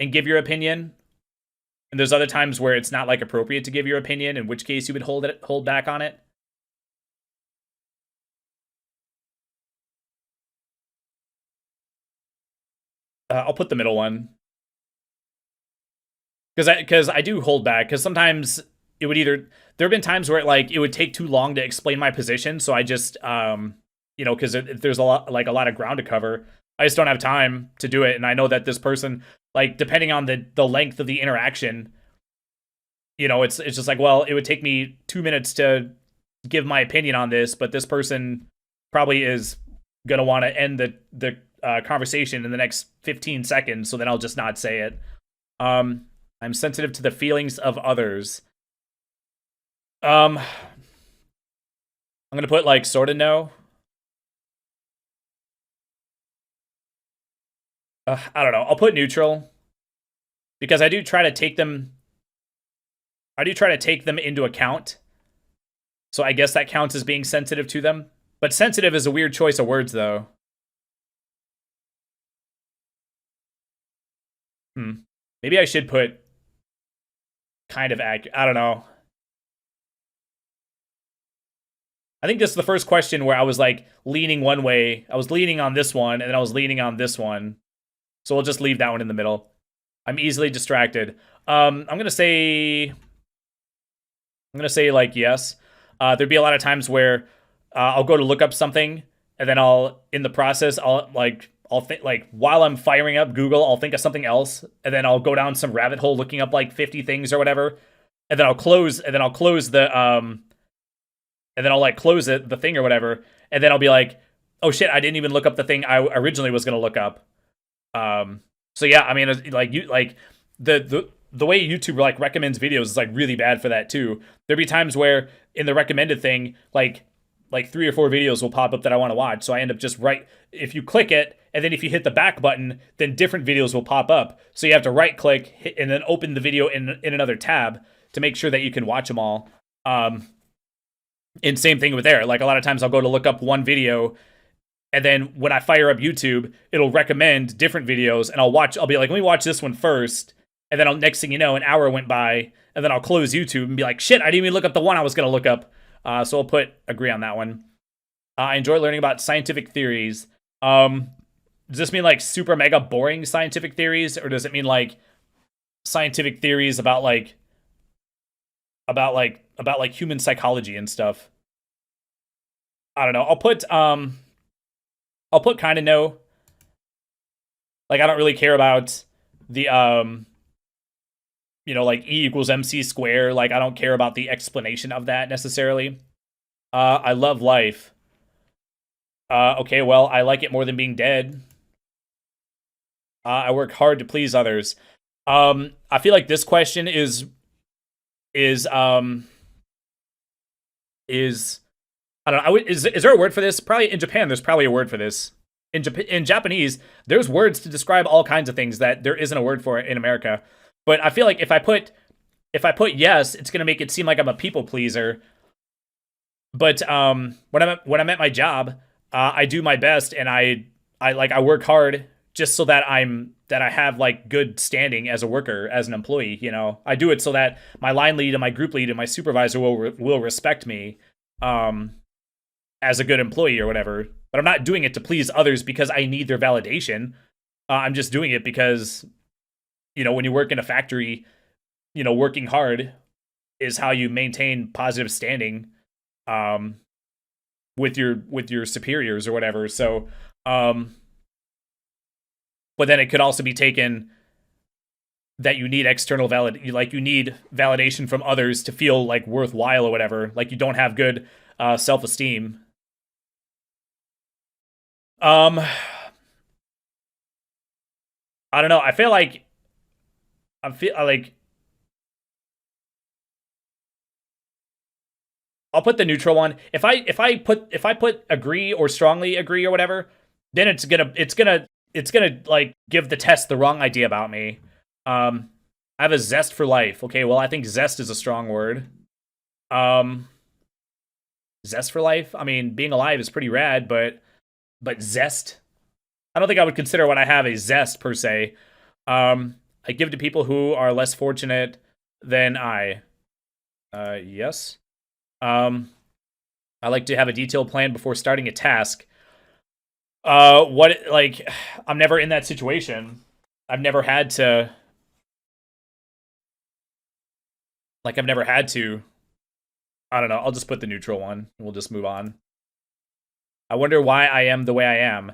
and give your opinion, and there's other times where it's not like appropriate to give your opinion, in which case you would hold back on it. I'll put the middle one because I do hold back because sometimes it would either there have been times where it would take too long to explain my position, so I just because there's a lot of ground to cover. I just don't have time to do it, and I know that this person, like, depending on the length of the interaction, it's just like, well, it would take me 2 minutes to give my opinion on this, but this person probably is gonna want to end the conversation in the next 15 seconds, so then I'll just not say it. I'm sensitive to the feelings of others. I'm gonna put like sort of no. I don't know. I'll put neutral because I do try to take them. I do try to take them into account. So I guess that counts as being sensitive to them. But sensitive is a weird choice of words, though. Maybe I should put kind of accurate. I don't know. I think this is the first question where I was like leaning one way. I was leaning on this one, and then I was leaning on this one. So we'll just leave that one in the middle. I'm easily distracted. I'm gonna say like yes. There'd be a lot of times where I'll go to look up something, and then in the process I'll think like while I'm firing up Google, I'll think of something else, and then I'll go down some rabbit hole looking up like 50 things or whatever, and then I'll close the thing or whatever, and then I'll be like, oh shit, I didn't even look up the thing I originally was gonna look up. So yeah, I mean, like the way YouTube like recommends videos is like really bad for that too. There'd be times where in the recommended thing, like 3 or 4 videos will pop up that I want to watch. So I end up just if you click it, and then if you hit the back button, then different videos will pop up. So you have to right click and then open the video in another tab to make sure that you can watch them all. And same thing with there. Like a lot of times I'll go to look up one video, and then when I fire up YouTube, it'll recommend different videos, and I'll be like, let me watch this one first. And then next thing you know, an hour went by, and then I'll close YouTube and be like, shit, I didn't even look up the one I was going to look up. So I'll agree on that one. I enjoy learning about scientific theories. Does this mean like super mega boring scientific theories, or does it mean like scientific theories about human psychology and stuff? I don't know. I'll put kind of no. Like I don't really care about the like E equals MC square. Like I don't care about the explanation of that necessarily. I love life. Okay, well, I like it more than being dead. I work hard to please others. I feel like this question is I don't know. Is there a word for this? Probably in Japan, there's probably a word for this. In Japanese, there's words to describe all kinds of things that there isn't a word for in America. But I feel like if I put yes, it's gonna make it seem like I'm a people pleaser. But when I'm at my job, I do my best, and I work hard just so that I have like good standing as a worker, as an employee. I do it so that my line lead and my group lead and my supervisor will respect me as a good employee or whatever. But I'm not doing it to please others because I need their validation. I'm just doing it because when you work in a factory, working hard is how you maintain positive standing with your superiors or whatever. So but then it could also be taken that you need external you need validation from others to feel like worthwhile or whatever. Like you don't have good self-esteem. I don't know. I feel like I'll put the neutral one. If I put agree or strongly agree or whatever, then it's gonna like give the test the wrong idea about me. I have a zest for life. Okay, well I think zest is a strong word. Zest for life? I mean, being alive is pretty rad, but zest? I don't think I would consider what I have a zest per se. I give to people who are less fortunate than I. Yes. I like to have a detailed plan before starting a task. What, like, I'm never in that situation. I've never had to. Like, I've never had to. I don't know. I'll just put the neutral one. We'll just move on. I wonder why I am the way I am.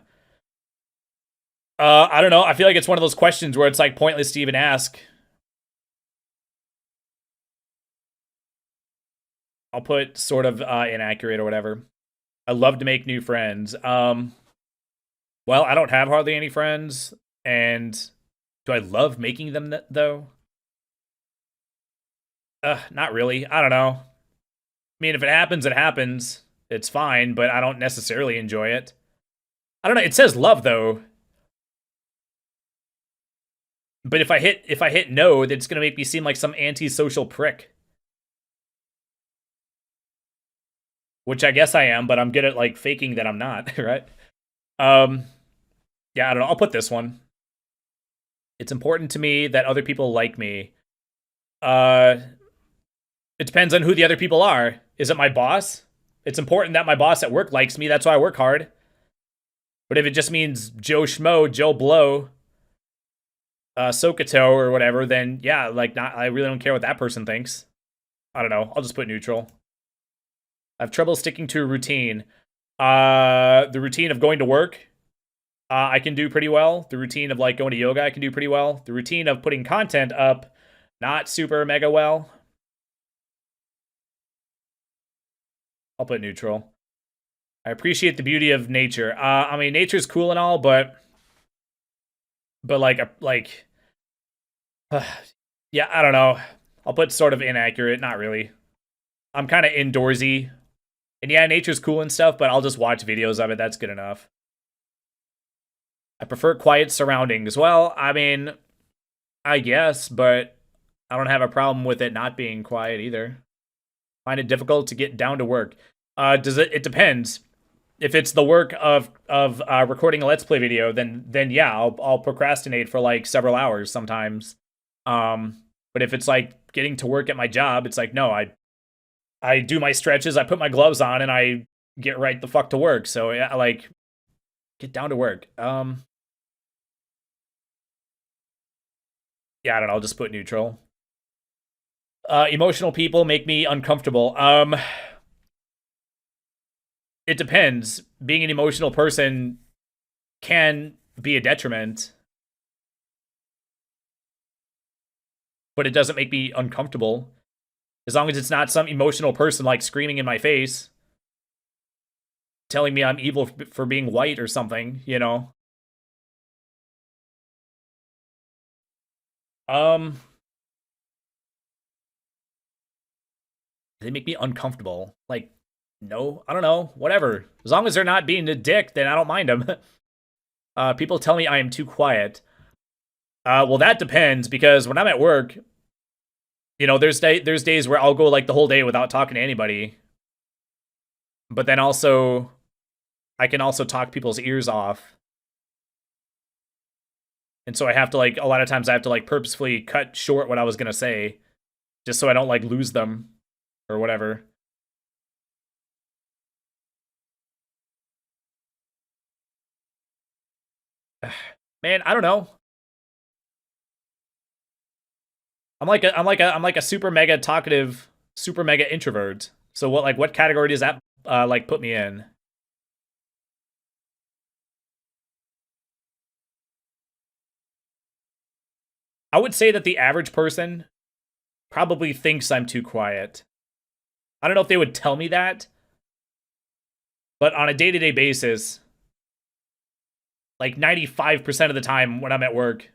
I don't know. I feel like it's one of those questions where it's like pointless to even ask. I'll put sort of inaccurate or whatever. I love to make new friends. Well, I don't have hardly any friends, and do I love making them though? Not really. I don't know. I mean, if it happens, it happens. It's fine, but I don't necessarily enjoy it. I don't know. It says love though. But if I hit no, that's gonna make me seem like some antisocial prick. Which I guess I am, but I'm good at like faking that I'm not, right? Yeah, I don't know. I'll put this one. It's important to me that other people like me. It depends on who the other people are. Is it my boss? It's important that my boss at work likes me. That's why I work hard. But if it just means Joe Schmo, Joe Blow, Sokoto or whatever, then yeah, like I really don't care what that person thinks. I don't know. I'll just put neutral. I have trouble sticking to a routine. The routine of going to work, I can do pretty well. The routine of like going to yoga, I can do pretty well. The routine of putting content up, not super mega well. I'll put neutral. I appreciate the beauty of nature. I mean, nature's cool and all, but like, yeah, I don't know. I'll put sort of inaccurate. Not really. I'm kind of indoorsy. And yeah, nature's cool and stuff, but I'll just watch videos of it. That's good enough. I prefer quiet surroundings. Well, I mean, I guess, but I don't have a problem with it not being quiet either. Find it difficult to get down to work. It depends. If it's the work of recording a Let's Play video, then yeah, I'll procrastinate for like several hours sometimes. But if it's like getting to work at my job, it's like, no, I do my stretches, I put my gloves on, and I get right the fuck to work. So yeah, like, get down to work. Yeah, I don't know, I'll just put neutral. Emotional people make me uncomfortable. It depends. Being an emotional person can be a detriment, but it doesn't make me uncomfortable. As long as it's not some emotional person like screaming in my face, telling me I'm evil for being white or something, you know? They make me uncomfortable. Like, no, I don't know, whatever. As long as they're not being a dick, then I don't mind them. People tell me I am too quiet. Well, that depends, because when I'm at work, you know, there's days where I'll go like the whole day without talking to anybody. But then also, I can also talk people's ears off. And so I have to like, a lot of times I have to like purposefully cut short what I was gonna say, just so I don't like lose them or whatever. Man, I don't know. I'm like a super mega talkative, super mega introvert. So what category does that like put me in? I would say that the average person probably thinks I'm too quiet. I don't know if they would tell me that, but on a day-to-day basis, like 95% of the time when I'm at work,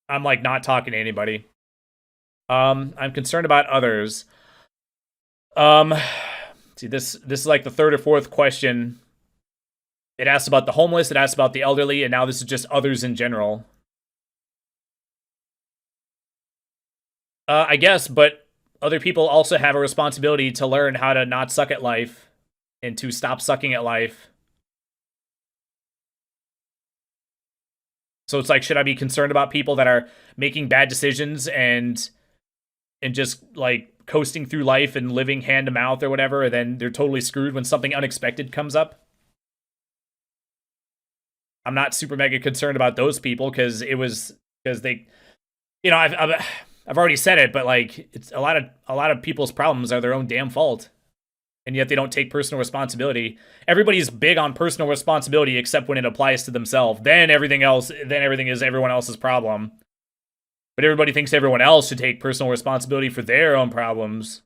I'm like not talking to anybody. I'm concerned about others. Um, see, this is like the third or fourth question. It asks about the homeless, it asks about the elderly, and now this is just others in general. I guess, but other people also have a responsibility to learn how to not suck at life and to stop sucking at life. So it's like, should I be concerned about people that are making bad decisions and just like coasting through life and living hand to mouth or whatever, and then they're totally screwed when something unexpected comes up? I'm not super mega concerned about those people because they, I've already said it, but like it's a lot of people's problems are their own damn fault, and yet they don't take personal responsibility. Everybody's big on personal responsibility except when it applies to themselves. Then everything is everyone else's problem. But everybody thinks everyone else should take personal responsibility for their own problems.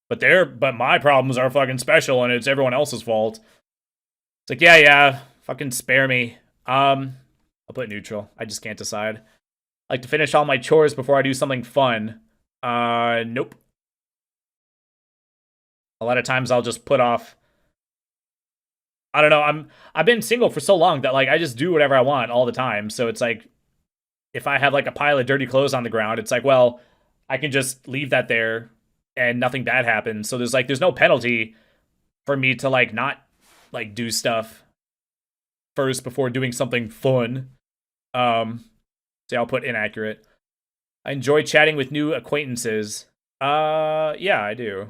But my problems are fucking special and it's everyone else's fault. It's like, yeah, fucking spare me. I'll put neutral. I just can't decide. I like to finish all my chores before I do something fun. Nope. A lot of times I'll just put off. I don't know. I've been single for so long that like I just do whatever I want all the time. So it's like, if I have like a pile of dirty clothes on the ground, it's like, well, I can just leave that there and nothing bad happens. So there's no penalty for me to like not like do stuff first before doing something fun. So I'll put inaccurate. I enjoy chatting with new acquaintances. Yeah, I do.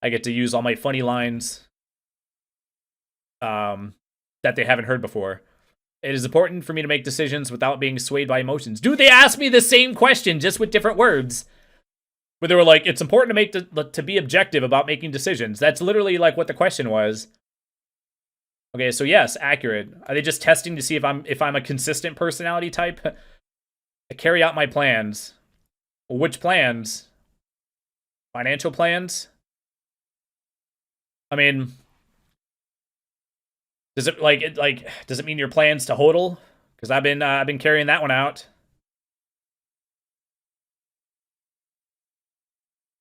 I get to use all my funny lines that they haven't heard before. It is important for me to make decisions without being swayed by emotions. Dude, they asked me the same question, just with different words. Where they were like, it's important to be objective about making decisions. That's literally like what the question was. Okay, so yes, accurate. Are they just testing to see if I'm a consistent personality type? I carry out my plans. Which plans? Financial plans? I mean, does it mean your plans to hodl? Because I've been carrying that one out.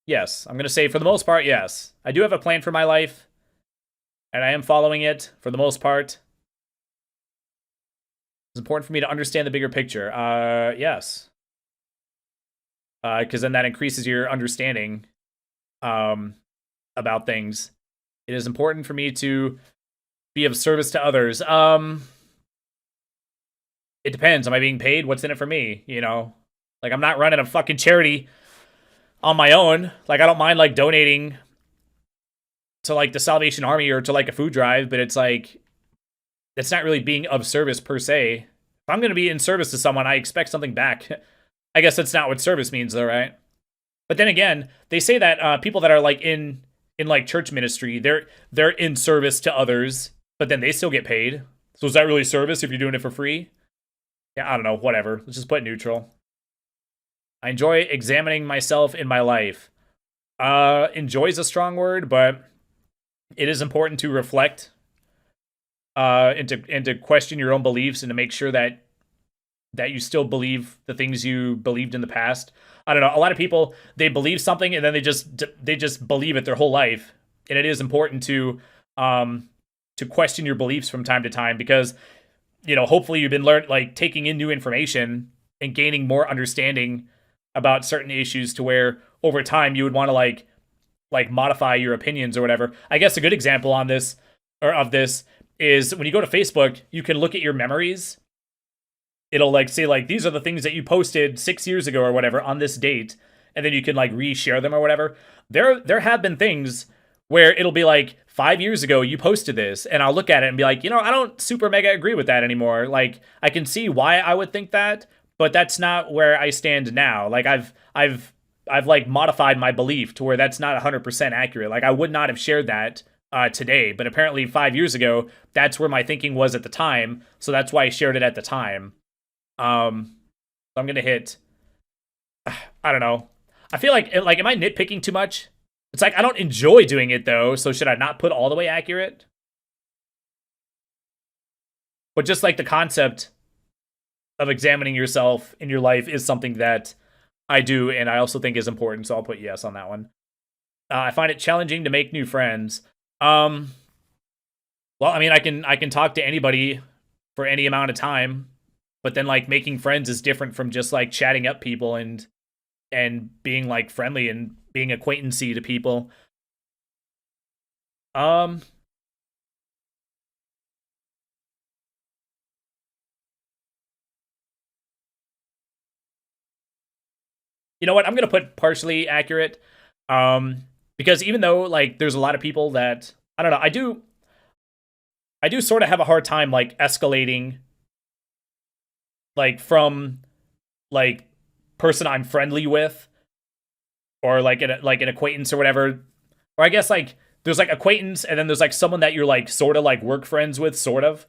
Yes, I'm gonna say for the most part, yes. I do have a plan for my life, and I am following it for the most part. It's important for me to understand the bigger picture. Yes. Because then that increases your understanding about things. It is important for me to be of service to others. It depends. Am I being paid? What's in it for me? You know? Like, I'm not running a fucking charity on my own. Like, I don't mind, like, donating to, like, the Salvation Army or to, like, a food drive, but it's, like, it's not really being of service, per se. If I'm going to be in service to someone, I expect something back. I guess that's not what service means, though, right? But then again, they say that people that are, like, in like, church ministry, they're in service to others, but then they still get paid. So is that really service if you're doing it for free? Yeah, I don't know, whatever. Let's just put neutral. I enjoy examining myself in my life. Enjoy is a strong word, but it is important to reflect and to question your own beliefs and to make sure that you still believe the things you believed in the past. I don't know. A lot of people, they believe something and then they just believe it their whole life. And it is important to question your beliefs from time to time because, you know, hopefully you've been taking in new information and gaining more understanding about certain issues to where over time you would want to like modify your opinions or whatever. I guess a good example on this or of this is when you go to Facebook, you can look at your memories. It'll like say like these are the things that you posted 6 years ago or whatever on this date, and then you can like reshare them or whatever. There have been things where it'll be like 5 years ago you posted this, and I'll look at it and be like, you know, I don't super mega agree with that anymore. Like I can see why I would think that, but that's not where I stand now. Like I've like modified my belief to where that's not 100% accurate. Like I would not have shared that today, but apparently 5 years ago that's where my thinking was at the time, so that's why I shared it at the time. I'm gonna hit. I don't know. I feel like am I nitpicking too much? It's like I don't enjoy doing it though, so should I not put all the way accurate? But just like the concept of examining yourself in your life is something that I do, and I also think is important, so I'll put yes on that one. I find it challenging to make new friends. Well, I mean, I can talk to anybody for any amount of time. But then, like, making friends is different from just, like, chatting up people and and being like friendly and being acquaintancy to people. Um, you know what? I'm gonna put partially accurate. Um, because even though like there's a lot of people that I don't know, I do sort of have a hard time like escalating like from like person I'm friendly with or like an acquaintance or whatever. Or I guess like there's like acquaintance and then there's like someone that you're like sort of like work friends with, sort of.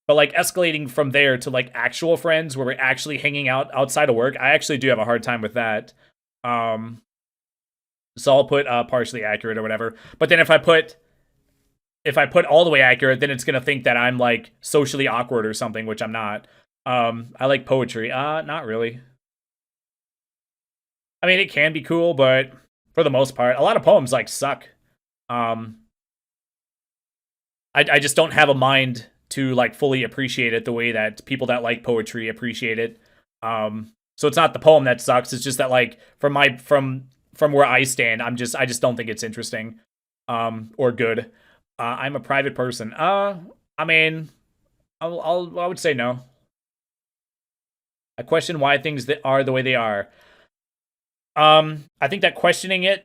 But like escalating from there to like actual friends where we're actually hanging out outside of work, I actually do have a hard time with that. Um, so I'll put partially accurate or whatever. But then if I put all the way accurate, then it's gonna think that I'm like socially awkward or something, which I'm not. I like poetry. Not really. I mean, it can be cool, but for the most part, a lot of poems like suck. Um, I just don't have a mind to like fully appreciate it the way that people that like poetry appreciate it. So it's not the poem that sucks. It's just that like from where I stand, I just don't think it's interesting, or good. I'm a private person. I mean, I would say no. I question why things that are the way they are. I think that questioning it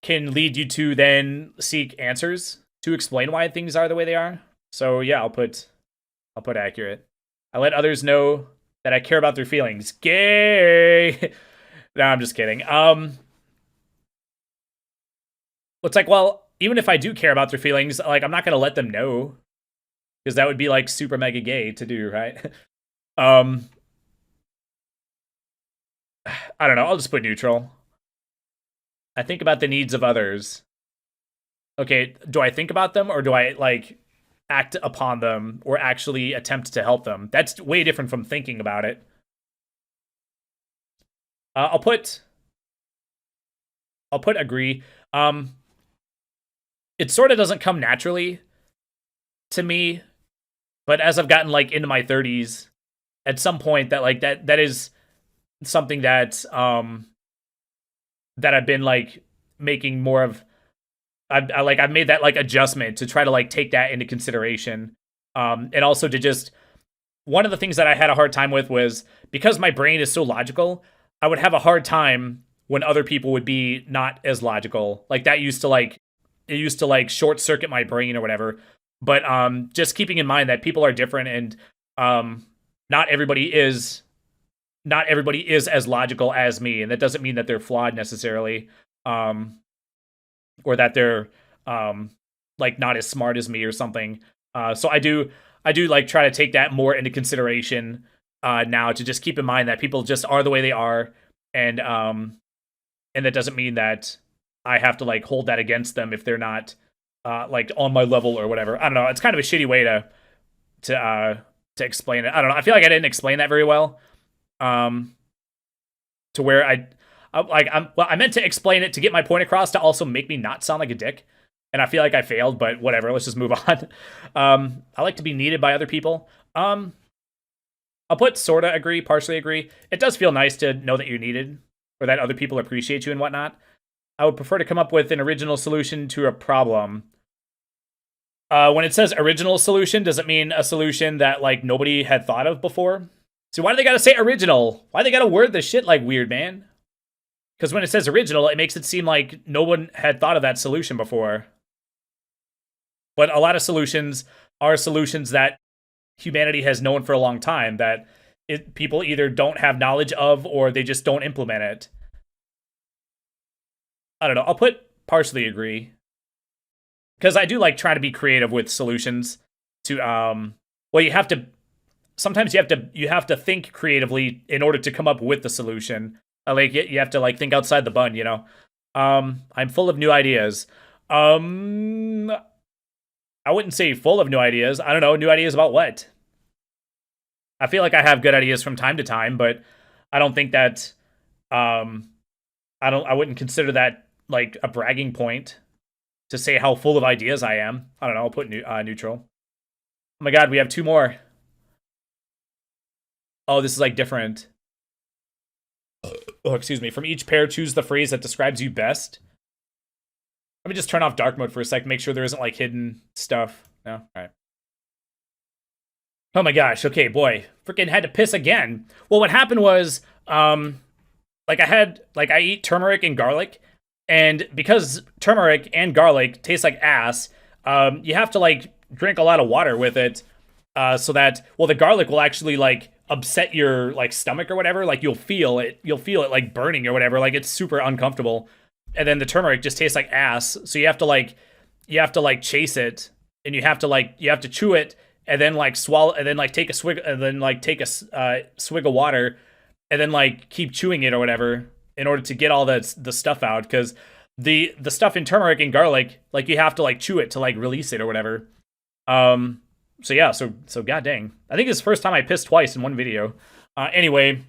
can lead you to then seek answers to explain why things are the way they are. So yeah, I'll put accurate. I let others know that I care about their feelings. Gay. No, I'm just kidding. It's like, well, even if I do care about their feelings, like I'm not gonna let them know because that would be like super mega gay to do, right? um, I don't know. I'll just put neutral. I think about the needs of others. Okay, do I think about them or do I like act upon them or actually attempt to help them? That's way different from thinking about it. Uh, I'll put I'll put agree. Um, it sort of doesn't come naturally to me, but as I've gotten like into my 30s, at some point that is something that I've been like making more of. I've made that like adjustment to try to like take that into consideration, and also to just one of the things that I had a hard time with was because my brain is so logical, I would have a hard time when other people would be not as logical. Like that used to like it used to like short circuit my brain or whatever. But just keeping in mind that people are different and um not everybody is not everybody is as logical as me, and that doesn't mean that they're flawed necessarily. Um or that they're um like not as smart as me or something. So I do like try to take that more into consideration now to just keep in mind that people just are the way they are, and and that doesn't mean that I have to like hold that against them if they're not like on my level or whatever. I don't know. It's kind of a shitty way to explain it. I don't know. I feel like I didn't explain that very well. Um, to where I meant to explain it to get my point across to also make me not sound like a dick, and I feel like I failed. But whatever, let's just move on. I like to be needed by other people. I'll put sorta agree, partially agree. It does feel nice to know that you're needed or that other people appreciate you and whatnot. I would prefer to come up with an original solution to a problem. When it says original solution, does it mean a solution that like nobody had thought of before? See, why do they gotta say original? Why they gotta word this shit like weird, man? Because when it says original, it makes it seem like no one had thought of that solution before. But a lot of solutions are solutions that humanity has known for a long time that people either don't have knowledge of or they just don't implement it. I don't know. I'll put partially agree because I do like trying to be creative with solutions to well, you have to sometimes you have to think creatively in order to come up with the solution. Like you have to like think outside the bun, you know. I'm full of new ideas. Um, I wouldn't say full of new ideas. I don't know, new ideas about what? I feel like I have good ideas from time to time, but I don't think that um I wouldn't consider that like a bragging point to say how full of ideas I am. I don't know, I'll put neutral. Oh my god, we have two more. Oh, this is like different. Oh, excuse me. From each pair, choose the phrase that describes you best. Let me just turn off dark mode for a sec, make sure there isn't like hidden stuff. No? Alright. Oh my gosh, okay, boy. Freaking had to piss again. Well, what happened was, like I eat turmeric and garlic, and because turmeric and garlic taste like ass, you have to like drink a lot of water with it, so that, well, the garlic will actually like upset your like stomach or whatever. Like you'll feel it like burning or whatever. Like it's super uncomfortable. And then the turmeric just tastes like ass. So you have to like chase it, and you have to chew it, and then like swallow, and then like take a swig, and then like take a swig of water, and then like keep chewing it or whatever in order to get all the stuff out. Because the stuff in turmeric and garlic, like you have to like chew it to like release it or whatever. So yeah, so god dang. I think it's the first time I pissed twice in one video. Anyway,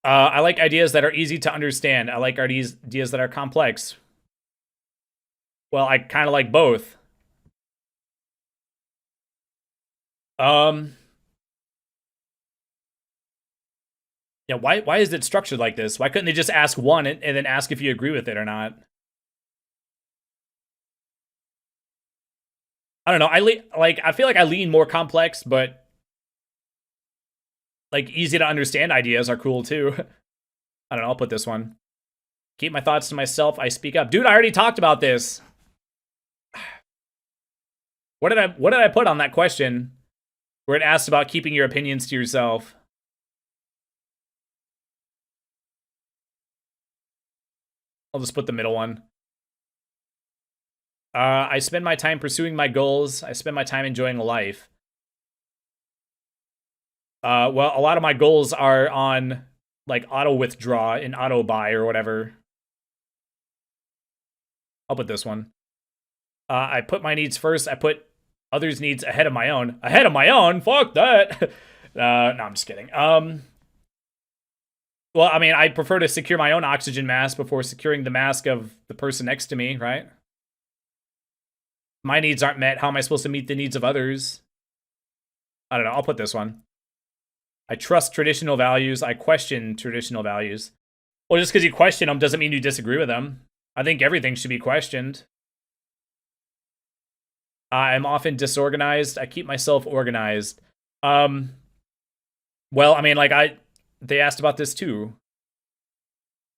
I like ideas that are easy to understand. I like ideas that are complex. Well, I kind of like both. Yeah, why is it structured like this? Why couldn't they just ask one and then ask if you agree with it or not? I don't know. I feel like I lean more complex, but like easy to understand ideas are cool too. I don't know, I'll put this one. Keep my thoughts to myself, I speak up. Dude, I already talked about this. What did I put on that question where it asked about keeping your opinions to yourself? I'll just put the middle one. I spend my time pursuing my goals. I spend my time enjoying life. Well, a lot of my goals are on like auto withdraw and auto buy or whatever. I'll put this one. I put my needs first. I put others' needs ahead of my own. Ahead of my own? Fuck that. No, I'm just kidding. Well, I mean, I prefer to secure my own oxygen mask before securing the mask of the person next to me, right? My needs aren't met. How am I supposed to meet the needs of others? I don't know. I'll put this one. I trust traditional values. I question traditional values. Well, just because you question them doesn't mean you disagree with them. I think everything should be questioned. I'm often disorganized. I keep myself organized. Well, I mean, like they asked about this too.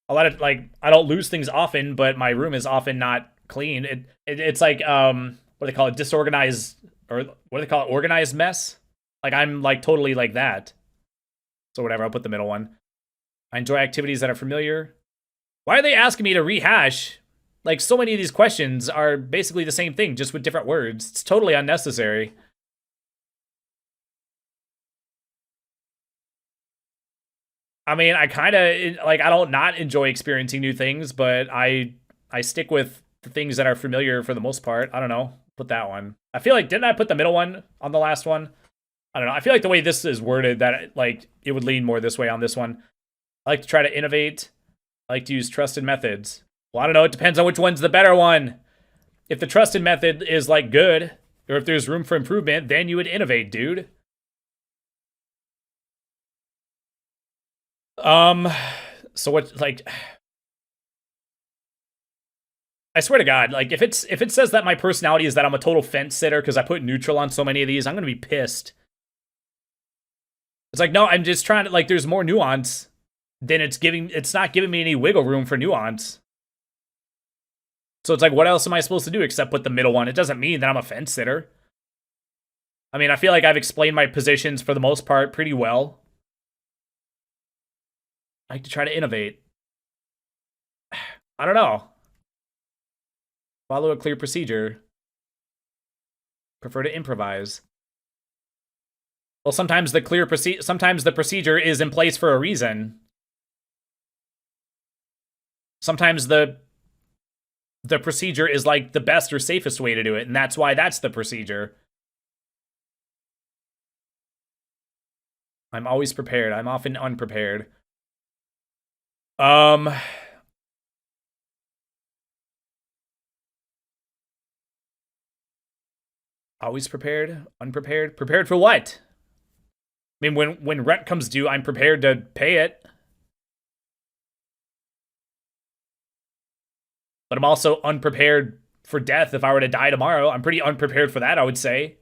A lot of like, I don't lose things often, but my room is often not clean. It's like what do they call it? Disorganized, or what do they call it? Organized mess. Like I'm like totally like that. So whatever, I'll put the middle one. I enjoy activities that are familiar. Why are they asking me to rehash? Like so many of these questions are basically the same thing, just with different words. It's totally unnecessary. I mean, I kind of like, I don't not enjoy experiencing new things, but I stick with the things that are familiar for the most part. I don't know. Put that one. I feel like, didn't I put the middle one on the last one? I don't know. I feel like the way this is worded, that like it would lean more this way on this one. I like to try to innovate. I like to use trusted methods. Well, I don't know. It depends on which one's the better one. If the trusted method is like good, or if there's room for improvement, then you would innovate, dude. So what, like, I swear to God, like if it says that my personality is that I'm a total fence sitter because I put neutral on so many of these, I'm gonna be pissed. It's like, no, I'm just trying to, like, there's more nuance than it's not giving me any wiggle room for nuance. So it's like, what else am I supposed to do except put the middle one? It doesn't mean that I'm a fence sitter. I mean, I feel like I've explained my positions for the most part pretty well. I like to try to innovate. I don't know. Follow a clear procedure. Prefer to improvise. Well, sometimes the procedure is in place for a reason. Sometimes the procedure is like the best or safest way to do it, and that's why that's the procedure. I'm always prepared. I'm often unprepared. Always prepared? Unprepared? Prepared for what? I mean, when rent comes due, I'm prepared to pay it. but I'm also unprepared for death. If I were to die tomorrow, I'm pretty unprepared for that, I would say.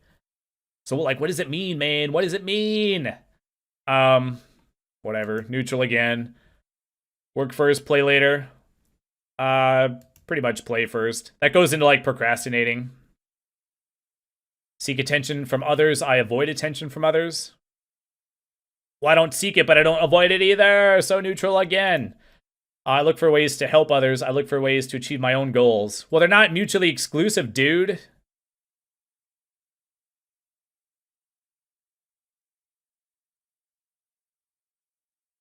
So, like, what does it mean, man? What does it mean? Whatever. Neutral again. Work first, play later. Pretty much play first. That goes into, like, procrastinating. Seek attention from others. I avoid attention from others. Well, I don't seek it, but I don't avoid it either. So neutral again. I look for ways to help others. I look for ways to achieve my own goals. Well, they're not mutually exclusive, dude.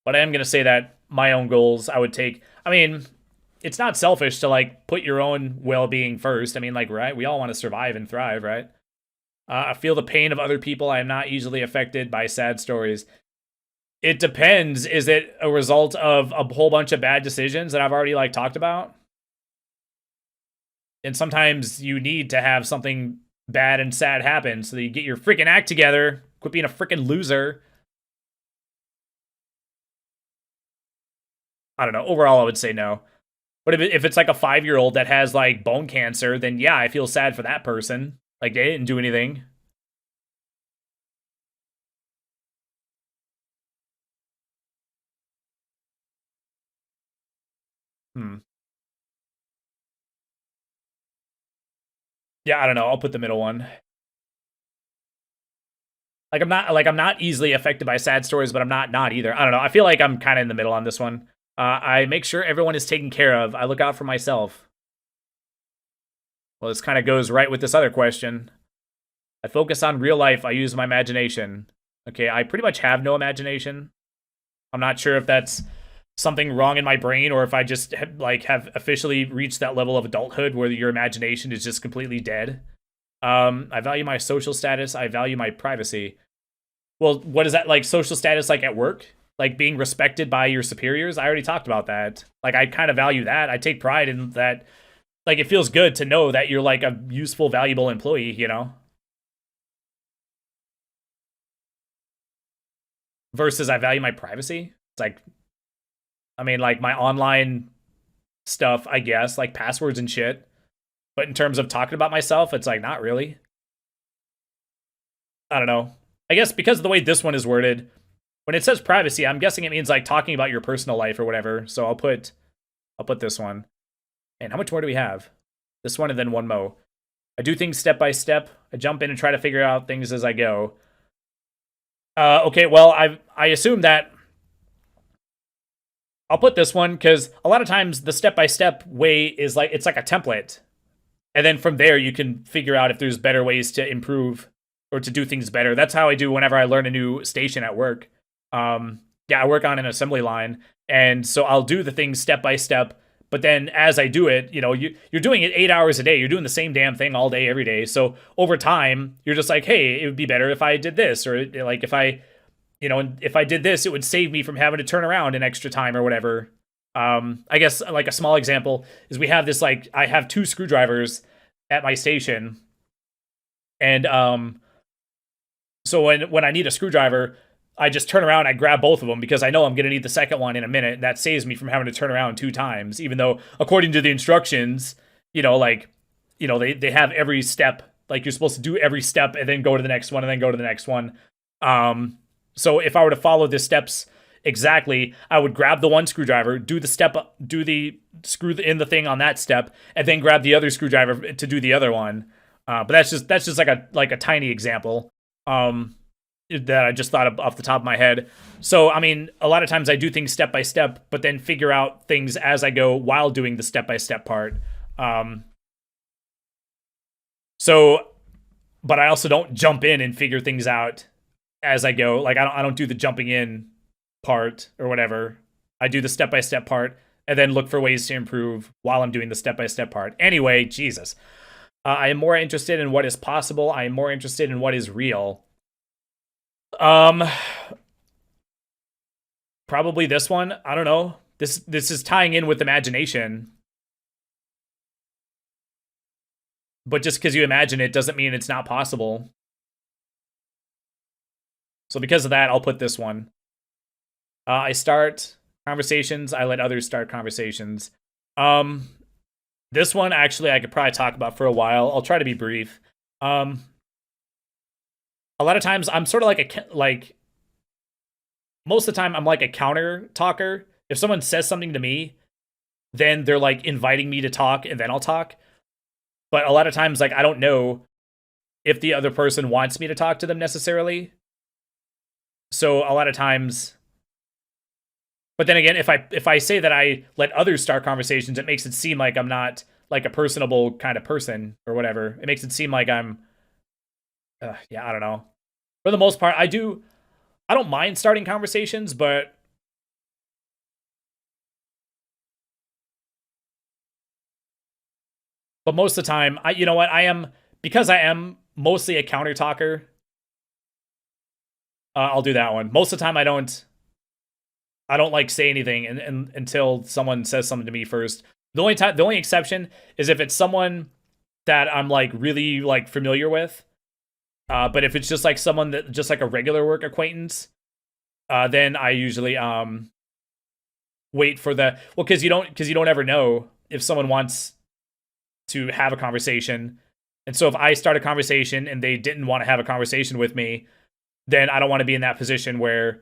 But I am going to say that my own goals I would take. I mean, it's not selfish to, like, put your own well-being first. I mean, like, right? We all want to survive and thrive, right? I feel the pain of other people. I am not easily affected by sad stories. It depends. Is it a result of a whole bunch of bad decisions that I've already, like, talked about? And sometimes you need to have something bad and sad happen so that you get your freaking act together. Quit being a freaking loser. I don't know. Overall, I would say no. But if it's like a 5-year-old that has, like, bone cancer, then yeah, I feel sad for that person. Like, they didn't do anything. Yeah, I don't know. I'll put the middle one. I'm not easily affected by sad stories, but I'm not either. I don't know. I feel like I'm kind of in the middle on this one. I make sure everyone is taken care of. I look out for myself. Well, this kind of goes right with this other question. I focus on real life. I use my imagination. Okay, I pretty much have no imagination. I'm not sure if that's something wrong in my brain or if I just have officially reached that level of adulthood where your imagination is just completely dead. I value my social status. I value my privacy. Well, what is that, like, social status, like, at work? Like, being respected by your superiors? I already talked about that. Like, I kind of value that. I take pride in that. Like, it feels good to know that you're, like, a useful, valuable employee, you know? Versus I value my privacy. It's like, I mean, like, my online stuff, I guess, like passwords and shit. But in terms of talking about myself, it's like, not really. I don't know. I guess because of the way this one is worded, when it says privacy, I'm guessing it means, like, talking about your personal life or whatever. So I'll put this one. And how much more do we have? This one and then one more. I do things step by step. I jump in and try to figure out things as I go. Okay, well, I assume that I'll put this one because a lot of times the step-by-step way is like, it's like a template. And then from there, you can figure out if there's better ways to improve or to do things better. That's how I do whenever I learn a new station at work. Yeah, I work on an assembly line. And so I'll do the things step by step. But then as I do it, you know, you're doing it 8 hours a day. You're doing the same damn thing all day, every day. So over time, you're just like, hey, it would be better if I did this. Or, like, if I did this, it would save me from having to turn around an extra time or whatever. I guess, like, a small example is we have this, like, I have 2 screwdrivers at my station. And so when I need a screwdriver, I just turn around, I grab both of them because I know I'm going to need the second one in a minute. And that saves me from having to turn around 2 times, even though according to the instructions, they have every step, like, you're supposed to do every step and then go to the next one and then go to the next one. So if I were to follow the steps exactly, I would grab the one screwdriver, do the screw in the thing on that step, and then grab the other screwdriver to do the other one. But that's just like a tiny example. That I just thought of off the top of my head. So, I mean, a lot of times I do things step by step, but then figure out things as I go while doing the step by step part. But I also don't jump in and figure things out as I go. Like, I don't do the jumping in part or whatever. I do the step by step part and then look for ways to improve while I'm doing the step by step part. Anyway, Jesus. I am more interested in what is possible. I am more interested in what is real. Probably this one. I don't know. This is tying in with imagination. But just because you imagine it doesn't mean it's not possible. So because of that, I'll put this one. I start conversations. I let others start conversations. This one, actually, I could probably talk about for a while. I'll try to be brief. Um, a lot of times, I'm sort of like most of the time, I'm like a counter talker. If someone says something to me, then they're like inviting me to talk, and then I'll talk. But a lot of times, like I don't know if the other person wants me to talk to them necessarily. So a lot of times, but then again, if I say that I let others start conversations, it makes it seem like I'm not like a personable kind of person or whatever. It makes it seem like I'm, yeah, I don't know. For the most part, I don't mind starting conversations, but most of the time, you know what, because I am mostly a counter talker. I'll do that one. Most of the time, I don't like say anything until someone says something to me first. The only exception is if it's someone that I'm like really like familiar with. But if it's just like someone that just like a regular work acquaintance, then I usually wait for the because you don't ever know if someone wants to have a conversation. And so if I start a conversation and they didn't want to have a conversation with me, then I don't want to be in that position where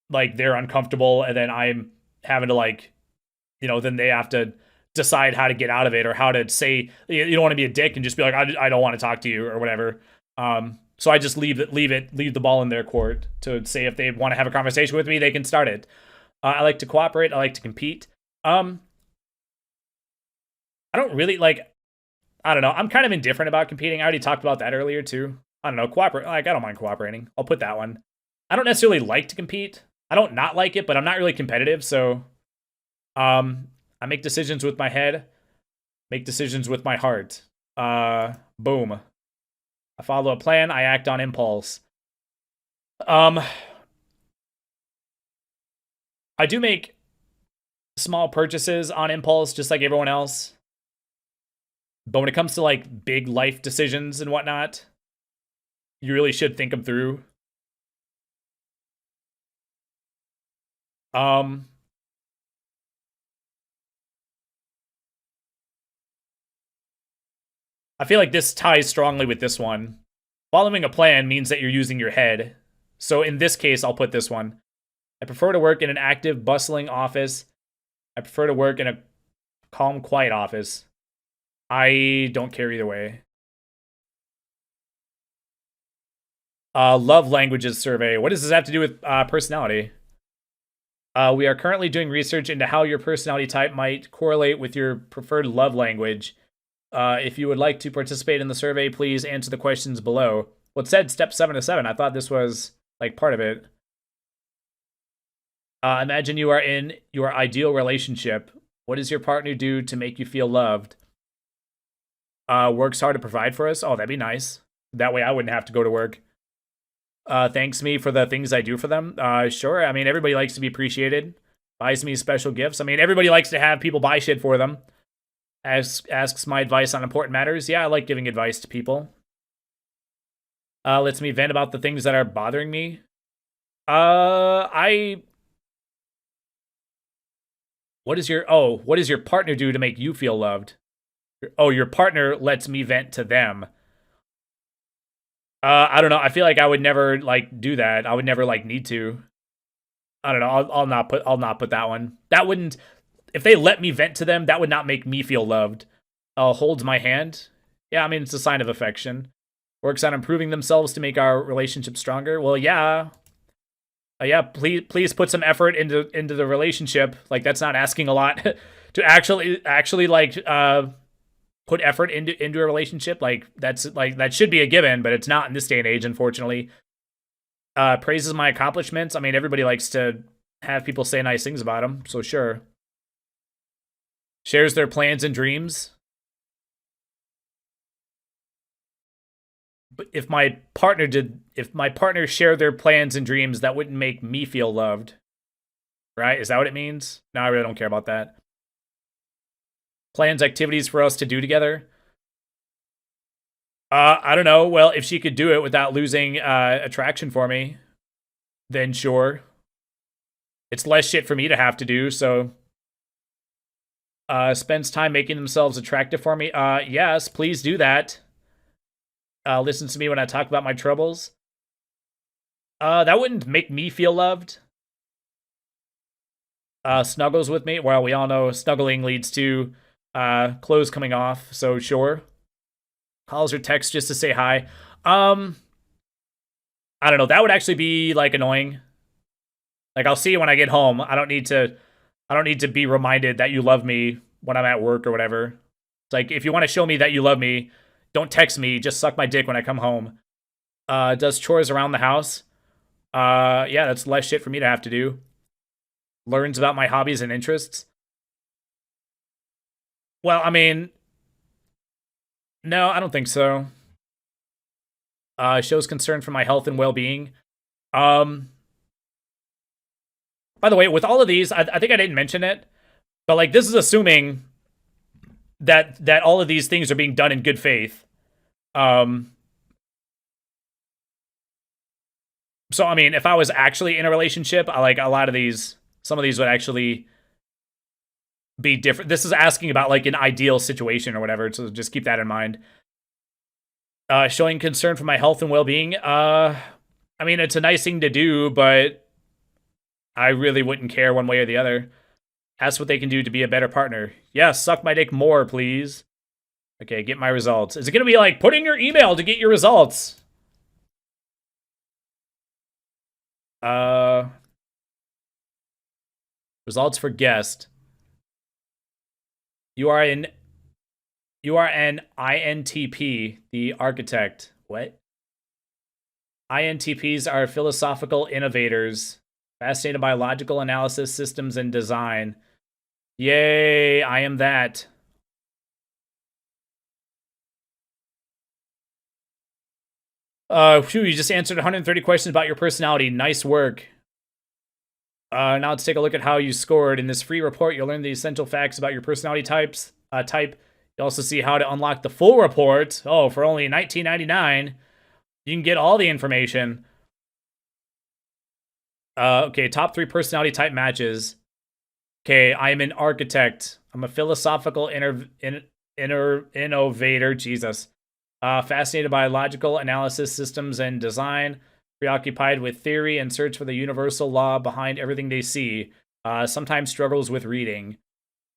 like they're uncomfortable and then I'm having to like, then they have to decide how to get out of it or how to say you don't want to be a dick and just be like I don't want to talk to you or whatever. So I just leave the ball in their court to say if they want to have a conversation with me, they can start it. I like to cooperate. I like to compete. I don't really like. I don't know. I'm kind of indifferent about competing. I already talked about that earlier too. I don't know. Cooperate. Like I don't mind cooperating. I'll put that one. I don't necessarily like to compete. I don't not like it, but I'm not really competitive. So, I make decisions with my head. Make decisions with my heart. Boom. I follow a plan. I act on impulse. I do make small purchases on impulse, just like everyone else. But when it comes to like big life decisions and whatnot, you really should think them through. Um, I feel like this ties strongly with this one. Following a plan means that you're using your head. So in this case, I'll put this one. I prefer to work in an active, bustling office. I prefer to work in a calm, quiet office. I don't care either way. Love languages survey. What does this have to do with personality? We are currently doing research into how your personality type might correlate with your preferred love language. If you would like to participate in the survey, please answer the questions below. Well, it said step 7 to 7. I thought this was like part of it. Imagine you are in your ideal relationship. What does your partner do to make you feel loved? Works hard to provide for us. Oh, that'd be nice. That way I wouldn't have to go to work. Thanks me for the things I do for them. Sure. I mean, everybody likes to be appreciated. Buys me special gifts. I mean, everybody likes to have people buy shit for them. Asks my advice on important matters. Yeah, I like giving advice to people. Lets me vent about the things that are bothering me. I. What does your partner do to make you feel loved? Oh, your partner lets me vent to them. I don't know. I feel like I would never like do that. I would never like need to. I don't know. I'll not put that one. That wouldn't. If they let me vent to them, that would not make me feel loved. Holds my hand. Yeah, I mean it's a sign of affection. Works on improving themselves to make our relationship stronger. Well, yeah. Yeah, please put some effort into the relationship. Like that's not asking a lot to actually like put effort into a relationship. Like that should be a given, but it's not in this day and age, unfortunately. Praises my accomplishments. I mean, everybody likes to have people say nice things about them, so sure. Shares their plans and dreams. But if my partner shared their plans and dreams, that wouldn't make me feel loved. Right? Is that what it means? No, I really don't care about that. Plans, activities for us to do together. I don't know. Well, if she could do it without losing attraction for me, then sure. It's less shit for me to have to do, so Spends time making themselves attractive for me. Yes, please do that. Listens to me when I talk about my troubles. That wouldn't make me feel loved. Snuggles with me. Well, we all know snuggling leads to clothes coming off, so sure. Calls or texts just to say hi. I don't know. That would actually be like annoying. Like I'll see you when I get home. I don't need to be reminded that you love me when I'm at work or whatever. It's like if you want to show me that you love me, don't text me. Just suck my dick when I come home. Does chores around the house. Yeah, that's less shit for me to have to do. Learns about my hobbies and interests. Well, I mean, no, I don't think so. Shows concern for my health and well-being. By the way, with all of these, I think I didn't mention it, but like this is assuming that all of these things are being done in good faith. So I mean, if I was actually in a relationship, I like a lot of these. Some of these would actually be different. This is asking about like an ideal situation or whatever, so just keep that in mind. Showing concern for my health and well-being. I mean, it's a nice thing to do, but I really wouldn't care one way or the other. Ask what they can do to be a better partner. Yeah, suck my dick more, please. Okay, get my results. Is it going to be like, put in your email to get your results? Results for guest. You are an INTP, the architect. What? INTPs are philosophical innovators, fascinated by logical analysis, systems, and design. Yay, I am that. Phew, you just answered 130 questions about your personality. Nice work. Now let's take a look at how you scored. In this free report, you'll learn the essential facts about your personality type. You'll also see how to unlock the full report. Oh, for only $19.99, you can get all the information. Okay, top 3 personality type matches. Okay, I'm an architect. I'm a philosophical innovator. Jesus. Fascinated by logical analysis, systems, and design. Preoccupied with theory and search for the universal law behind everything they see. Sometimes struggles with reading.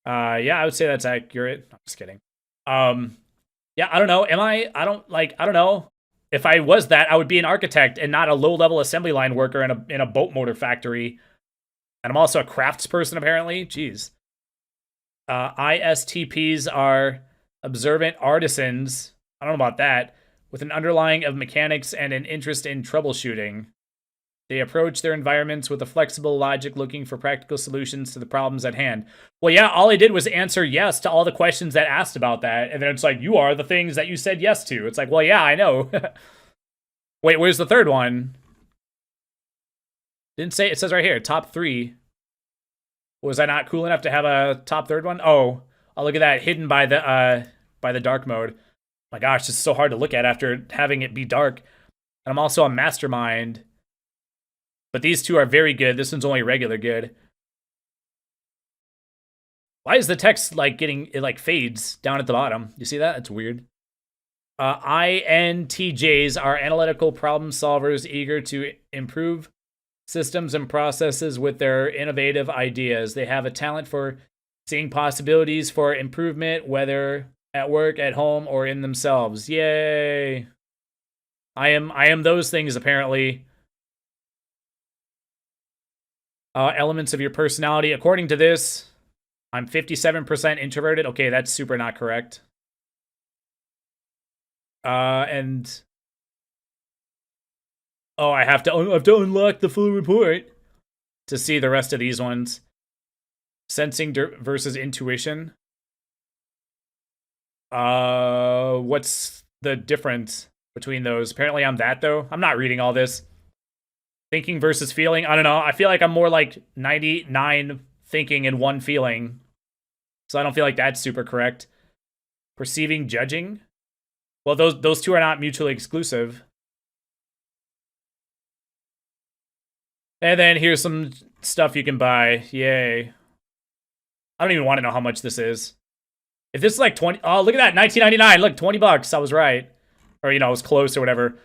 Yeah, I would say that's accurate. I'm just kidding. Yeah, I don't know. Am I? I don't know. If I was that, I would be an architect and not a low-level assembly line worker in a boat motor factory. And I'm also a craftsperson, apparently. Jeez. ISTPs are observant artisans. I don't know about that. With an underlying of mechanics and an interest in troubleshooting. They approach their environments with a flexible logic, looking for practical solutions to the problems at hand. Well, yeah, all I did was answer yes to all the questions that asked about that. And then it's like, you are the things that you said yes to. It's like, well, yeah, I know. Wait, where's the third one? Didn't say, it says right here, top 3. Was I not cool enough to have a top third one? Oh, look at that, hidden by the dark mode. My gosh, it's so hard to look at after having it be dark. And I'm also a mastermind. But these two are very good. This one's only regular good. Why is the text like it like fades down at the bottom? You see that? It's weird. INTJs are analytical problem solvers eager to improve systems and processes with their innovative ideas. They have a talent for seeing possibilities for improvement, whether at work, at home, or in themselves. Yay! I am those things, apparently. Elements of your personality. According to this, I'm 57% introverted. Okay, that's super not correct. And oh, I have to unlock the full report to see the rest of these ones. Sensing versus intuition. What's the difference between those? Apparently I'm that, though. I'm not reading all this. Thinking versus feeling. I don't know. I feel like I'm more like 99 thinking and 1 feeling. So I don't feel like that's super correct. Perceiving, judging. Well, those two are not mutually exclusive. And then here's some stuff you can buy. Yay. I don't even want to know how much this is. If this is like 20, oh, look at that, 19.99. Look, $20. I was right. Or, you know, I was close or whatever.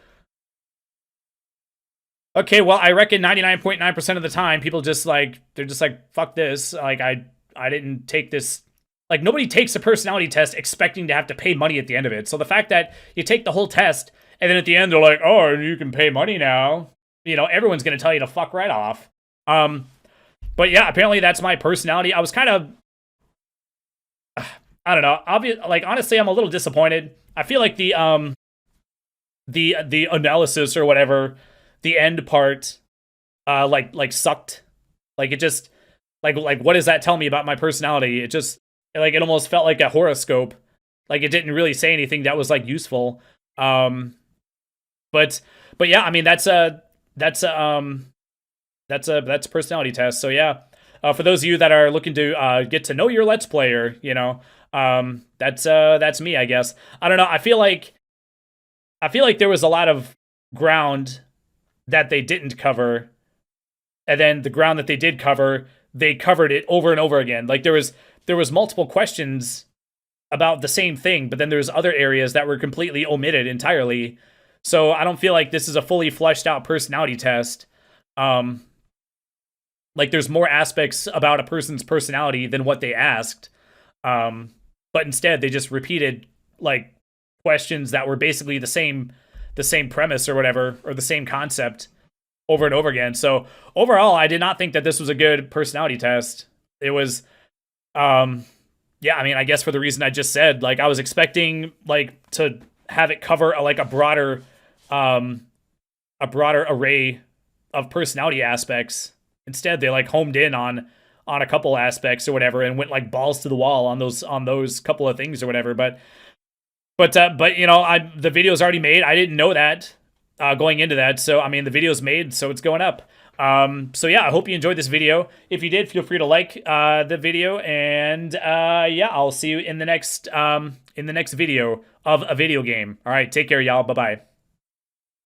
Okay, well, I reckon 99.9% of the time, people just like, they're just like, fuck this. Like, I didn't take this. Like, nobody takes a personality test expecting to have to pay money at the end of it. So the fact that you take the whole test, and then at the end, they're like, oh, you can pay money now. You know, everyone's going to tell you to fuck right off. But yeah, apparently that's my personality. I was kind of, I don't know. Like, honestly, I'm a little disappointed. I feel like the analysis or whatever, the end part, like sucked. Like, it just, like what does that tell me about my personality? It just, like, it almost felt like a horoscope. Like, it didn't really say anything that was like useful. But yeah, I mean, that's a personality test. So yeah, for those of you that are looking to get to know your Let's Player, you know, that's me, I guess. I don't know. I feel like there was a lot of ground that they didn't cover, and then the ground that they did cover, they covered it over and over again. Like, there was multiple questions about the same thing, but then there's other areas that were completely omitted entirely. So I don't feel like this is a fully fleshed out personality test. Like, there's more aspects about a person's personality than what they asked. But instead they just repeated like questions that were basically the same premise or whatever, or the same concept over and over again. So overall, I did not think that this was a good personality test. It was, yeah, I mean, I guess for the reason I just said, like, I was expecting like to have it cover a broader array of personality aspects. Instead, they like homed in on a couple aspects or whatever, and went like balls to the wall on those couple of things or whatever. But you know, the video's already made. I didn't know that going into that. So I mean, the video's made, so it's going up. So yeah, I hope you enjoyed this video. If you did, feel free to like the video, and yeah, I'll see you in the next video of a video game. All right, take care, y'all. Bye bye.